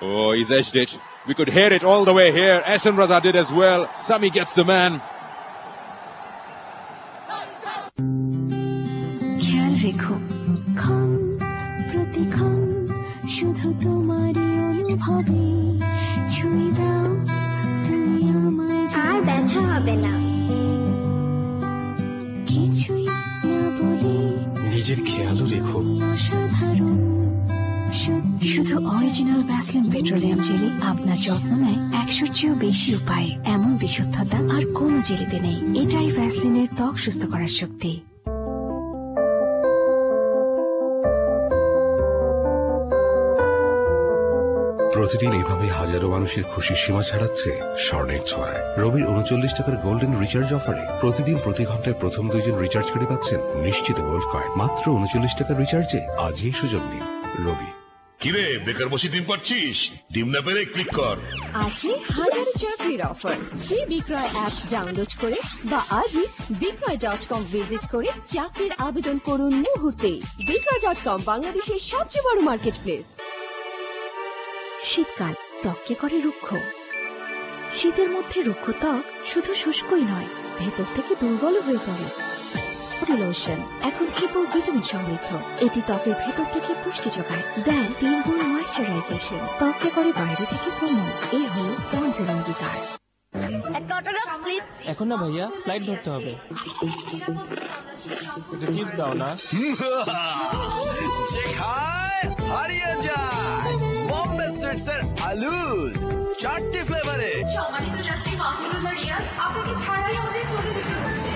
Oh, he's edged it. We could hear it all the way here. Ehsan Raza did as well. Sami gets the man. খেয়াল রেখো ক্ষণ প্রতিক্ষণ শুধু তোমারই অনুভবে ছুঁয়ে দাও তুমি আমায়, আর ব্যথা হবে না। কিছুই না বলে নিজের খেয়ালও রেখো। অসাধারণ শুধু অরিজিনাল ভ্যাসলিন পেট্রোলিয়াম জেলি আপনার যত্ন নেয় 100-র চেয়েও বেশি উপায়ে। এমন বিশুদ্ধতা আর কোনো জেলিতে নেই। এটাই ভ্যাসলিনের ত্বক সুস্থ করার শক্তি। প্রতিদিন এইভাবে হাজারো মানুষের খুশির সীমা ছাড়াচ্ছে স্বর্ণের ছোঁয়ায়। রবির 39 টাকার গোল্ডেন রিচার্জ অফারে প্রতিদিন প্রতি ঘন্টায় প্রথম 2 জন রিচার্জকারী পাচ্ছেন নিশ্চিত গোল্ড কয়েন। মাত্র 39 টাকার রিচার্জে আজই সুযোগ নিন। রবি, কিরে বেকার বসে ডিম পাচ্ছিস? ডিম না পেরে ক্লিক কর। আছে হাজারো চাকরির অফার। ফ্রি বিক্রয় অ্যাপ ডাউনলোড করে বা আজই বিক্রয়.com ভিজিট করে চাকরির আবেদন করুন মুহূর্তে। বিক্রয়.com বাংলাদেশের সবচেয়ে বড় মার্কেট প্লেস। শীতকাল ত্বককে করে রুক্ষ। শীতের মধ্যে রুক্ষ ত্বক শুধু শুষ্কই নয়, ভেতর থেকে দুর্বল হয়ে পড়ে। লোশন এখন ট্রিপল ভিটামিন সমৃদ্ধ। এটি ত্বকের ভেতর থেকে পুষ্টি যোগায়, দেন 3 গুণ ময়েশ্চারাইজেশন, ত্বককে করে বাইরে থেকে কোমল। এই হলো পন্ডসের অঙ্গীকার। এখন না ভাইয়া, ফ্লাইট ধরতে হবে। চিপস দাও না। যে খায় হারিয়ে যায়। বম্বে সুইটসের আলুজ 4টি ফ্লেভারে। সম্মানিত যাত্রী মাহমুদুল্লাহ রিয়াজ, আপনাকে ছাড়াই আমাদের চলে যেতে হচ্ছে।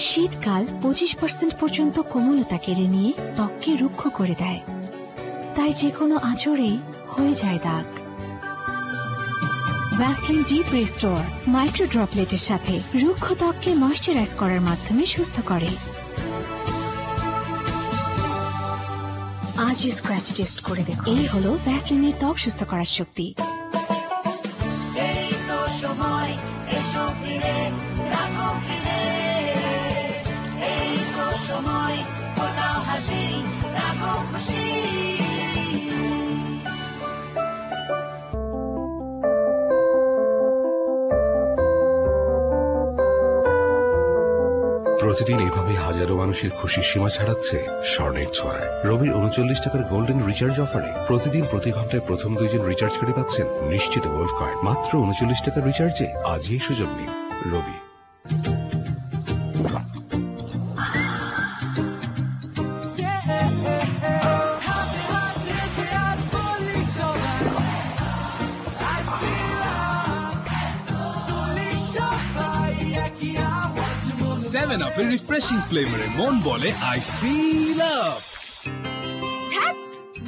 শীতকাল 25% পর্যন্ত কোমলতা কেড়ে নিয়ে ত্বককে রুক্ষ করে দেয়, তাই যে কোনো আঁচড়েই হয়ে যায় দাগ। ভ্যাসলিন ডিপ রিস্টোর মাইক্রো ড্রপলেটের সাথে রুক্ষ ত্বককে ময়েশ্চারাইজ করার মাধ্যমে সুস্থ করে। আজই স্ক্র্যাচ টেস্ট করে দেখো। এই হলো ভ্যাসলিনের ত্বক সুস্থ করার শক্তি। প্রতিদিন এইভাবে হাজারো মানুষের খুশির সীমা ছাড়াচ্ছে স্বর্ণের ছোঁয়ায়। রবির 39 টাকার গোল্ডেন রিচার্জ অফারে প্রতিদিন প্রতি ঘন্টায় প্রথম 2 জন রিচার্জ করে পাচ্ছেন নিশ্চিত গোল্ড কয়েন। মাত্র 39 টাকার রিচার্জে আজই সুযোগ নিন। রবি। Seven Up এর রিফ্রেশিং ফ্লেভারে মন বলে আই ফিল আপ।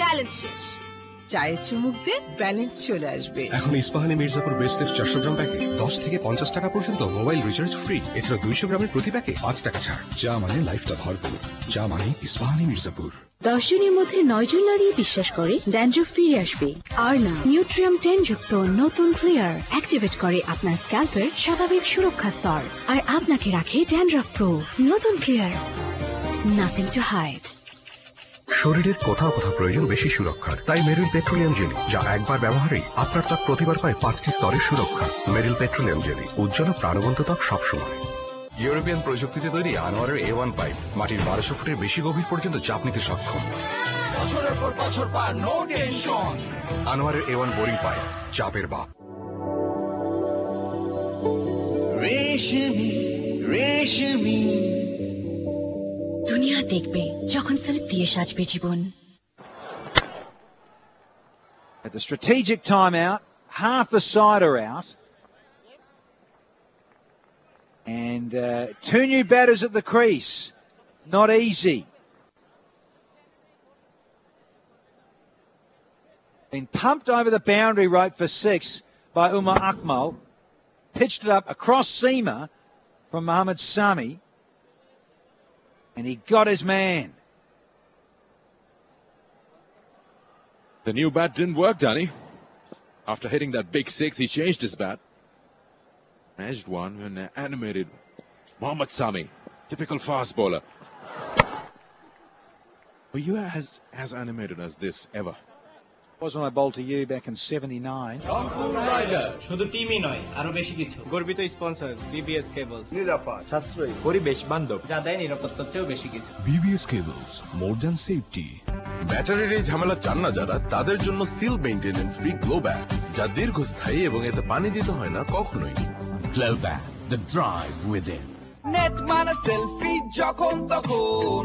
ব্যালেন্স শেষ, চায়ের চুমুক দিয়ে ব্যালেন্স চলে আসবে। এখন ইস্পাহানি মির্জাপুর বেস্টের 400 গ্রাম প্যাকে 10 থেকে 50 টাকা পর্যন্ত মোবাইল রিচার্জ ফ্রি। এছাড়া 200 গ্রামের প্রতি প্যাকে 5 টাকা ছাড়। চা মানে লাইফটা ভরপুর, চা মানে ইস্পাহানি মির্জাপুর। 10 জনের মধ্যে 9 জন নারী বিশ্বাস করে ড্যান্ড্রফ ফিরে আসবে। আর না, নিউট্রিয়াম 10 যুক্ত নতুন ক্লিয়ার অ্যাক্টিভেট করে আপনার স্ক্যাল্পের স্বাভাবিক সুরক্ষা স্তর আর আপনাকে রাখে ড্যান্ড্রফ প্রুফ। নতুন ক্লিয়ার, নাথিং টু হাইড। শরীরের কোথাও কোথাও প্রয়োজন বেশি সুরক্ষার, তাই মেরিল পেট্রোলিয়াম জেলি, যা একবার ব্যবহারেই আপনার ত্বক প্রতিবার পায় 5টি স্তরের সুরক্ষা। মেরিল পেট্রোলিয়াম জেলি, উজ্জ্বল প্রাণবন্ত ত্বক সবসময়। ইউরোপিয়ান প্রযুক্তিতে তৈরি আনোয়ারের A1 পাইপ মাটির 1200 ফুটের বেশি গভীর পর্যন্ত চাপ নিতে সক্ষম। বছরের পর বছর পার নো টেনশন। আনোয়ারের A1 বোরিং পাইপ, চাপের বাপ। রেশমি রেশমি দুনিয়া দেখবে যখন সিল্ক দিয়ে সাজবে জীবন। At the strategic timeout, half the side are out. And 2 new batters at the crease. Not easy. Been pumped over the boundary rope for 6 by Umar Akmal. Pitched it up across seamer from Mohammad Sami. And he got his man. The new bat didn't work, Danny. After hitting that big 6, he changed his bat. Edged one when animated Mohammad Sami, typical fast bowler. Were you as animated as this ever? Was when I bowled to you back in 79. শুধু টিমই নয়, আরো বেশি কিছু। গর্বিত sponsor BBS Cables, নিরাপদ, সাশ্রয়ী, পরিবেশ বান্ধব, যা দেয় নিরাপত্তার চেয়েও বেশি কিছু। BBS Cables, more than safety. ব্যাটারির এই ঝামেলা চান না যারা, তাদের জন্য seal maintenance free glow bag, যা দীর্ঘস্থায়ী এবং এতে পানি দিতে হয় না কখনোই। Glow bag, the drive within. Net মানে সেলফি যখন তখন,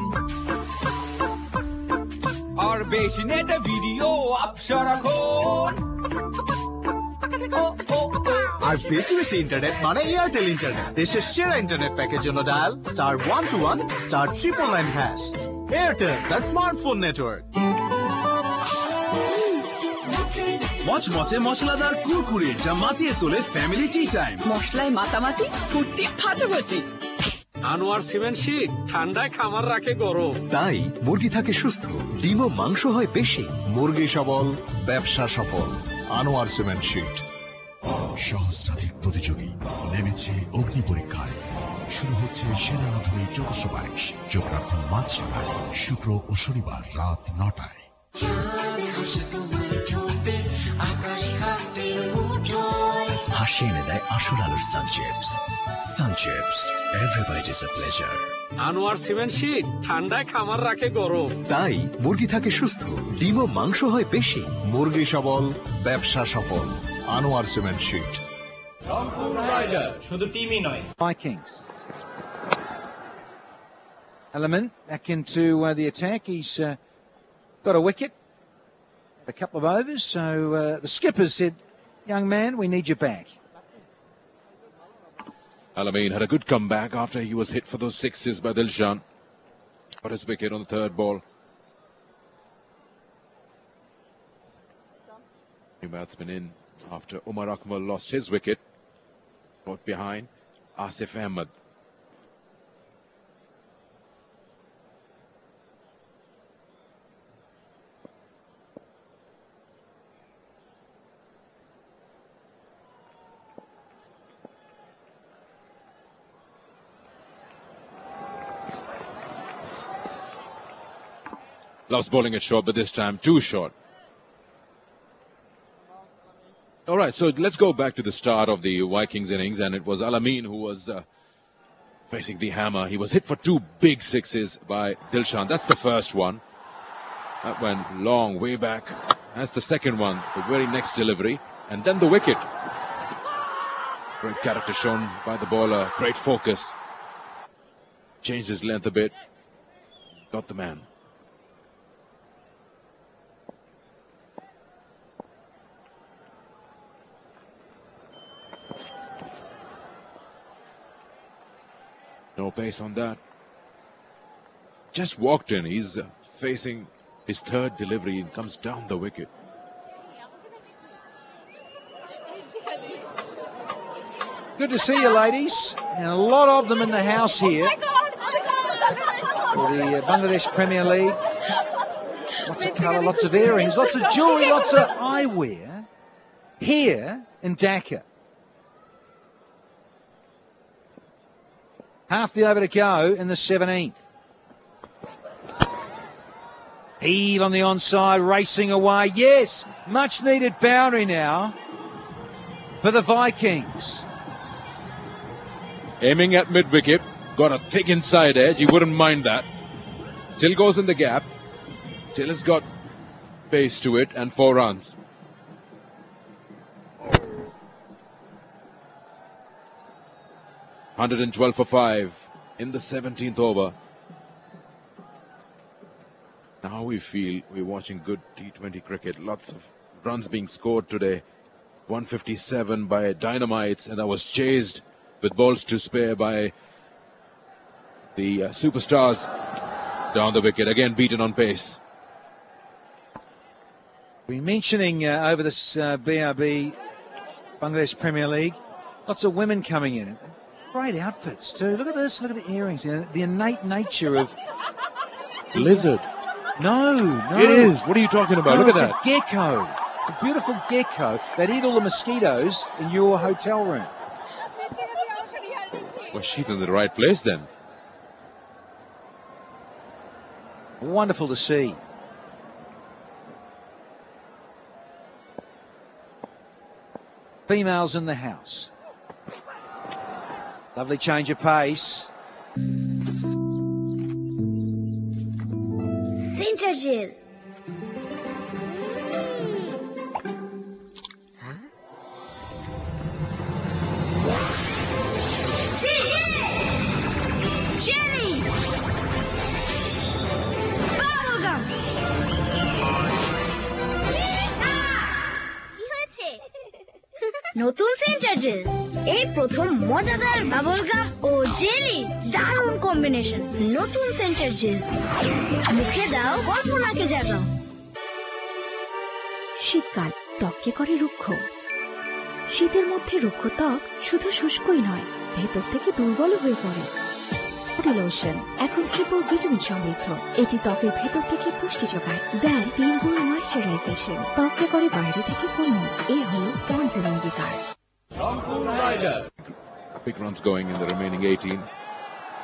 আর বেশি নেটে ভিডিও আপ সারাক্ষণ। আর বেশি বেশি ইন্টারনেট মানে এয়ারটেল ইন্টারনেট। দেশের সেরা ইন্টারনেট প্যাকের জন্য dial *121 *999#। Airtel, the smartphone network. মচমচে মশলাদার কুরকুরে, যা মাতিয়ে তোলে ফ্যামিলি টি টাইম। মশলায় মাতামাতি, ফুর্তি ফাটাফাটি। আনোয়ার সিমেন্ট শীট ঠান্ডায় খামার রাখে গরম। তাই মুরগি থাকে সুস্থ, ডিম ও মাংস হয় বেশি। মুরগি সবল, ব্যবসা সফল। Anwar cement sheet. সহস্রাধিক প্রতিযোগী নেমেছে অগ্নি পরীক্ষায়। শুরু হচ্ছে সেরা রাঁধুনি 1422। চোখ রাখুন মাছ রায়, শুক্র ও শনিবার রাত 9টায়। হাসি এনে দেয় আসল আলুর Sun Chips. Sun Chips, every bite is a pleasure. Anwar cement sheet ঠান্ডায় খামার রাখে গরম। তাই মুরগি থাকে সুস্থ, ডিম ও মাংস হয় বেশি। মুরগি সবল, ব্যবসা সফল। Anwar cement sheet. Rangpur rider শুধু টিমই নয়। Vikings. Element back into the attack. He's got a wicket, a couple of overs. So the skipper said, "Young man, we need you back." Al-Amin had a good comeback after he was hit for those sixes by Dilshan. Got his wicket on the third ball. New batsman in after Umar Akmal lost his wicket. Brought behind Asif Ahmed. Loves bowling it short, but this time too short. All right, so let's go back to the start of the Vikings innings, and it was Al-Amin who was facing the hammer. He was hit for two big sixes by Dilshan. That's the first one. That went long, way back. That's the second one, the very next delivery. And then the wicket. Great character shown by the bowler, great focus. Changed his length a bit. Got the man. No pace on that. Just walked in. He's facing his third delivery and comes down the wicket. Good to see you, ladies, and a lot of them in the house here for the Bangladesh Premier League. Lots of colour, lots of earrings, lots of jewellery, lots of eyewear here in Dhaka. Half the over to go in the 17th. Heave on the onside, racing away. Yes, much needed boundary now for the Vikings. Aiming at mid-wicket, got a thick inside edge. He wouldn't mind that. Still goes in the gap. Still has got pace to it, and 4 runs. $112 for 5 in the 17th over. Now we feel we're watching good T20 cricket. Lots of runs being scored today. 157 by Dynamites, and that was chased with balls to spare by the superstars down the wicket. Again beaten on pace. We're mentioning over this BRB Bangladesh Premier League, lots of women coming in. Great outfits too. Look at this. Look at the earrings. The innate nature of lizard. No. It is. What are you talking about? No, Look at that. It's a gecko. It's a beautiful gecko that eat all the mosquitoes in your hotel room. Well, she's in the right place then. Wonderful to see. Females in the house. Lovely change of pace. Center gel. Jelly. Bubblegum. কি হয়েছে? নতুন centre gel, এই প্রথম মজাদার bubblegum ও jelly দারুণ combination. নতুন centre gel, মুখে দাও, কল্পনাকে জাগাও। শীতকাল ত্বককে করে রুক্ষ। শীতের মধ্যে রুক্ষ ত্বক শুধু শুষ্কই নয়, ভেতর থেকে দুর্বল হয়ে পড়ে। বডি লোশন এখন ট্রিপল ভিটামিন সমৃদ্ধ। এটি ত্বকের ভেতর থেকে পুষ্টি যোগায়, দেয় 3 গুণ ময়েশ্চারাইজেশন, ত্বককে করে বাইরে থেকে কোমল। এই হলো পন্ডসের অঙ্গীকার। Big runs going in the remaining 18.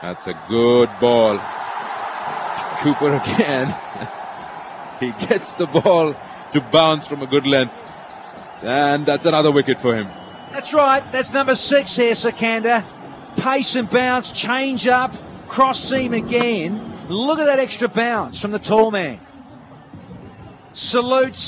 That's a good ball. Cooper again. He gets the ball to bounce from a good length. And that's another wicket for him. That's right. That's number 6 here, Sikandar. Pace and bounce, change up, cross seam again. Look at that extra bounce from the tall man. Salutes.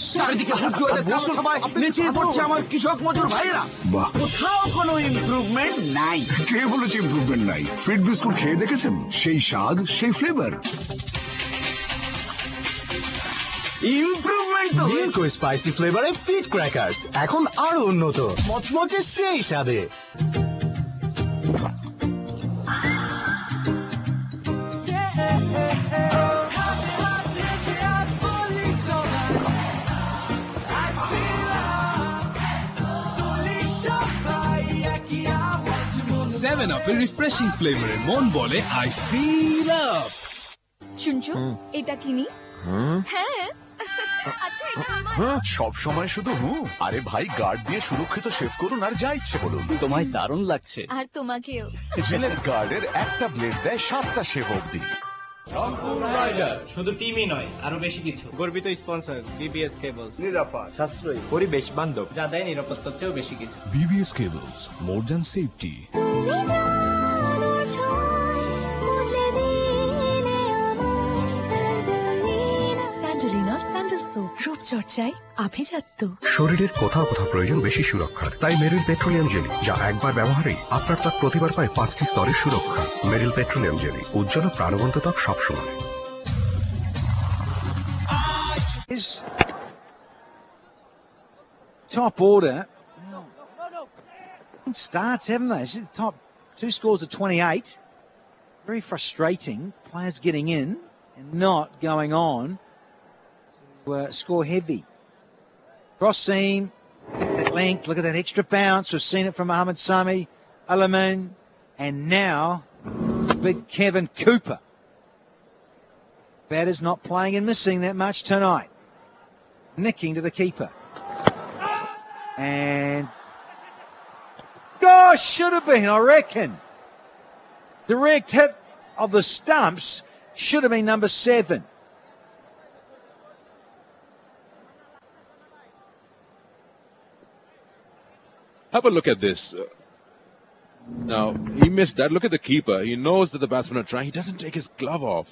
কোথাও কোনো improvement নাই। কে বলেছে improvement নাই? Fit biscuit খেয়ে দেখেছেন? সেই স্বাদ, সেই ফ্লেভার। ইমপ্রুভমেন্ট তো মিল্কো স্পাইসি ফ্লেভারে ফিট ক্র্যাকার্স এখন আরো উন্নত, মচমচে সেই স্বাদে। সেভেন আপের রিফ্রেশিং ফ্লেভারের মন বলে আই ফিল আপ। শুনছো, এটা কিনি? হ্যাঁ, আচ্ছা এটা আমার। সব সময় শুধু আরে ভাই, গার্ড দিয়ে সুরক্ষিত শেভ করুন আর যা ইচ্ছে বলুন। তোমায় দারুণ লাগছে। আর তোমাকেও। জিলেট গার্ডের একটা ব্লেড দেয় 7টা শেভ অবধি। শুধু টিমই নয়, আরো বেশি কিছু। গর্বিত স্পন্সর বিবিএস কেবলস, নিরাপদ, সাশ্রয়ী, পরিবেশ বান্ধব, যা দেয় নিরাপত্তার চেয়েও বেশি কিছু। BBS cables, more than safety. রূপচর্চায় আভিজাত্য। শরীরের কোথাও কোথাও প্রয়োজন বেশি সুরক্ষার, তাই মেরিল পেট্রোলিয়াম জেলি, যা একবার ব্যবহারেই আপনার ত্বক প্রতিবার পায় 5টি স্তরের সুরক্ষা। মেরিল পেট্রোলিয়াম জেলি, উজ্জ্বল প্রাণবন্ত ত্বক সবসময়। Top order. Starts, haven't they? The top 2 scores of 28. Very frustrating. Players getting in and not going on to score heavy. Cross seam, that length, look at that extra bounce. We've seen it from Mohammad Sami, Alamin, and now big Kevin Cooper. Batters not playing and missing that much tonight. Nicking to the keeper. And gosh, should have been, I reckon. Direct hit of the stumps should have been number 7. Have a look at this. Now, he missed that. Look at the keeper. He knows that the batsmen are trying. He doesn't take his glove off.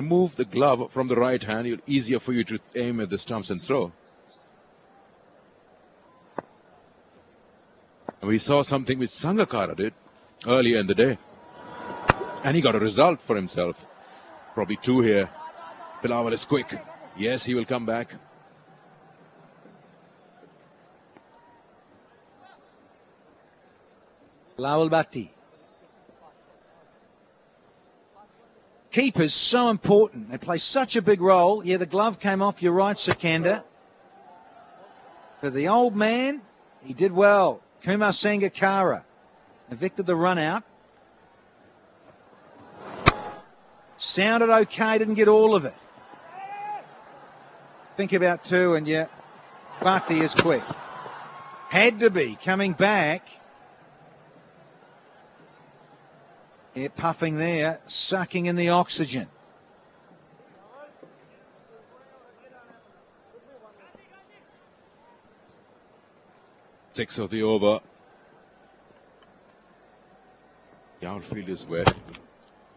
Remove the glove from the right hand. It's easier for you to aim at the stumps and throw. And we saw something which Sangakkara did earlier in the day. And he got a result for himself. Probably 2 here. Bilawal is quick. Yes, he will come back. Lawal Bhatti. Keepers so important. They play such a big role. Yeah, the glove came off. You're right, Sikandar. For the old man, he did well. Kumar Sangakkara evicted the run out. Sounded okay, didn't get all of it. Think about 2 and yeah, Bhatti is quick. Had to be coming back. Yeah, puffing there, sucking in the oxygen. Six of the over. The outfield is wet.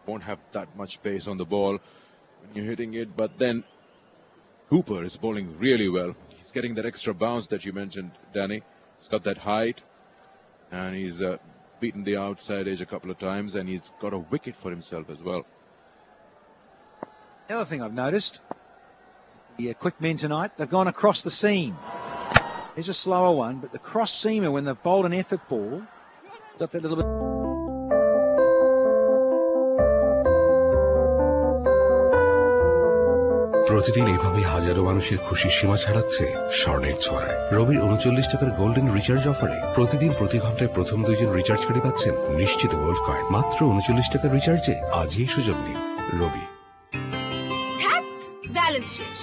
Won't have that much pace on the ball when you're hitting it, but then Cooper is bowling really well. He's getting that extra bounce that you mentioned, Danny. He's got that height, and he's beaten the outside edge a couple of times, and he's got a wicket for himself as well. The other thing I've noticed, the quick men tonight, they've gone across the seam. Here's a slower one, but the cross seamer, when they've bowled an effort ball, got that little bit. প্রতিদিন এইভাবেই হাজারো মানুষের খুশির সীমা ছাড়াচ্ছে স্বর্ণের ছোঁয়ায়। রবির 39 টাকার golden recharge অফারে প্রতিদিন প্রতি ঘন্টায় প্রথম 2 জন রিচার্জকারী পাচ্ছেন নিশ্চিত গোল্ড কয়েন। মাত্র 39 টাকার রিচার্জে আজই সুযোগ নিন। রবি। ব্যালেন্স শেষ,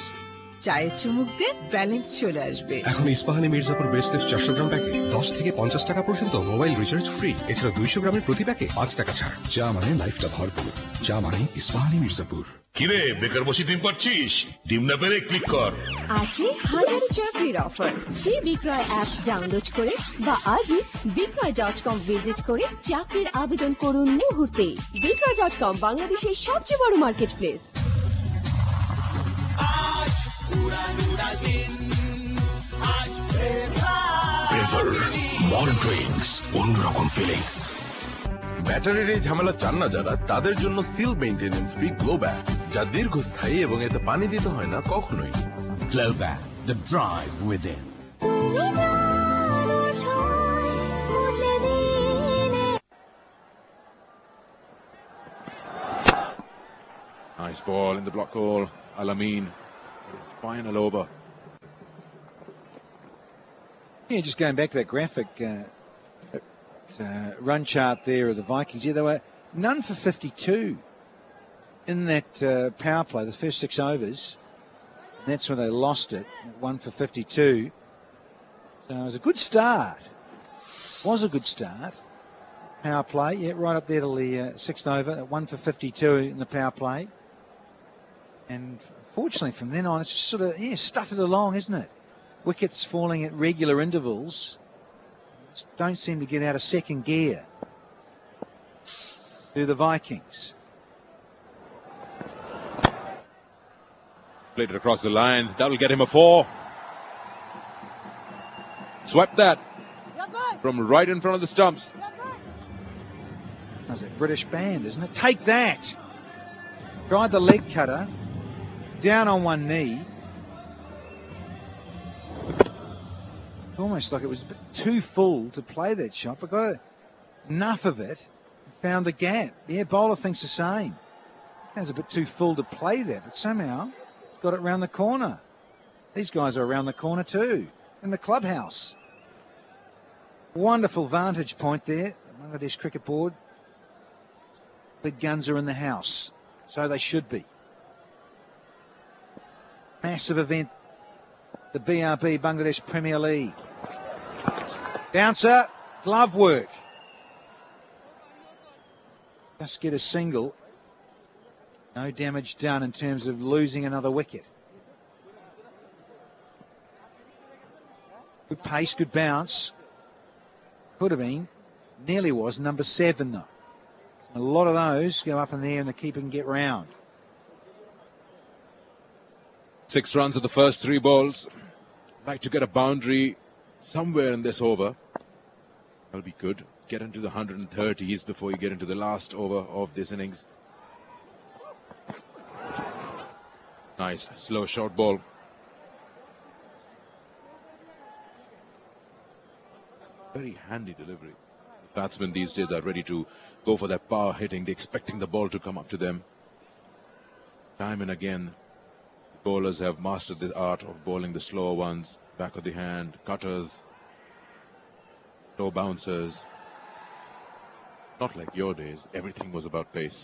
চায়ে চুমুক দে, ব্যালেন্স চলে আসবে। এখন ইস্পাহানি মির্জাপুর বেস্টের 400 গ্রাম প্যাকে 10 থেকে 50 টাকা পর্যন্ত মোবাইল রিচার্জ ফ্রি। এছাড়া 200 গ্রামের প্রতি প্যাকে 5 টাকা ছাড়। চা মানে লাইফটা ভরপুর, চা মানে ইস্পাহানি মির্জাপুর। কিরে বেকার বসে ডিম পাচ্ছিস? ডিম না পেরে ক্লিক কর। আজই হাজারো চাকরির অফার। ফ্রি বিক্রয় অ্যাপ ডাউনলোড করে বা আজই বিক্রয়.com ভিজিট করে চাকরির আবেদন করুন মুহূর্তে। বিক্রয়.com বাংলাদেশের সবচেয়ে বড় মার্কেট প্লেস। অন্যরকম ফিলিংস। ব্যাটারির এই ঝামেলা চান না যারা, তাদের জন্য সিল মেইনটেনেন্স ফ্রি গ্লোব্যাক, যা দীর্ঘস্থায়ী এবং এতে পানি দিতে হয় না কখনোই। Glow bag, the drive within. Nice ball in the block goal. Al-Amin, his final over. Yeah, just going back to that graphic run chart there of the Vikings. Yeah, they were none for 52 in that power play, the first 6 overs. And that's when they lost it, 1 for 52. So it was a good start. Was a good start. Power play, yeah, right up there till the 6th over, 1 for 52 in the power play. And fortunately from then on, it's just sort of, stuttered along, isn't it? Wickets falling at regular intervals. Just don't seem to get out of second gear. Do the Vikings. Played it across the line. That'll get him a 4. Swept that from right in front of the stumps. That's a British band, isn't it? Take that. Tried the leg cutter. Down on one knee. Almost like it was a bit too full to play that shot, but got enough of it and found the gap. Yeah, bowler thinks the same. That was a bit too full to play that, but somehow he's got it round the corner. These guys are around the corner too, in the clubhouse. Wonderful vantage point there, Bangladesh Cricket Board. Big guns are in the house, so they should be. Massive event, the BRB Bangladesh Premier League. Bouncer, glove work. Just get a single. No damage done in terms of losing another wicket. Good pace, good bounce. Could have been, nearly was, number 7 though. A lot of those go up in the air and the keeper can get round. 6 runs of the first 3 balls. Like to get a boundary somewhere in this over. That'll be good. Get into the 130s before you get into the last over of this innings. Nice, slow short ball. Very handy delivery. Batsmen these days are ready to go for that power hitting. They're expecting the ball to come up to them. Time and again, bowlers have mastered the art of bowling the slower ones, back of the hand, cutters, slow bouncers. Not like your days, everything was about pace.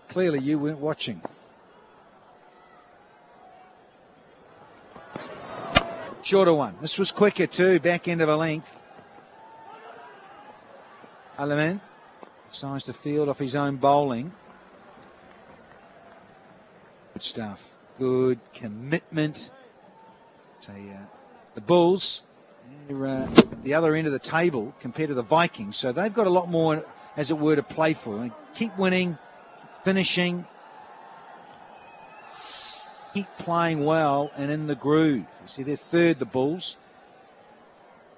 Clearly you weren't watching. Shorter one. This was quicker too, back end of a length. Al-Amin decides to field off his own bowling. Good stuff. Good commitment. So the Bulls, they're at the other end of the table compared to the Vikings, so they've got a lot more, as it were, to play for. And keep winning, finishing, keep playing well and in the groove. You see, they're third, the Bulls.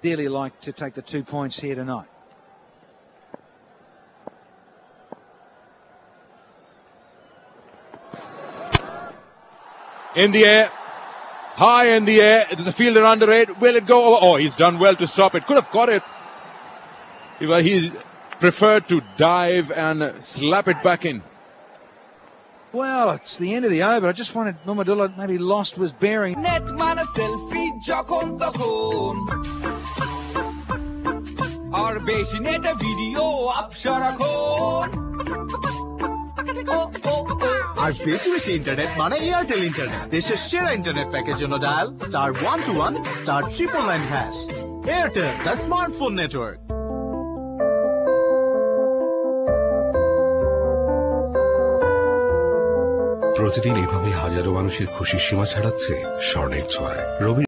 Dearly like to take the 2 points here tonight. In the air, high in the air, there's a fielder under it, will it go over? Oh, he's done well to stop it, could have got it. He's preferred to dive and slap it back in. Well, it's the end of the over. I just wanted Mumadullah maybe lost was bearing. Net মানে selfie যখন তখন আর বেশি নেটে video up সারাক্ষণ আর বেশি বেশি internet মানে Airtel internet. দেশের সেরা ইন্টারনেট প্যাকেজ জন্য dial *121 *999#। Airtel, the smartphone network. প্রতিদিন এইভাবে হাজারো মানুষের খুশির সীমা ছাড়াচ্ছে স্বর্ণের ছোঁয়ায়। রবি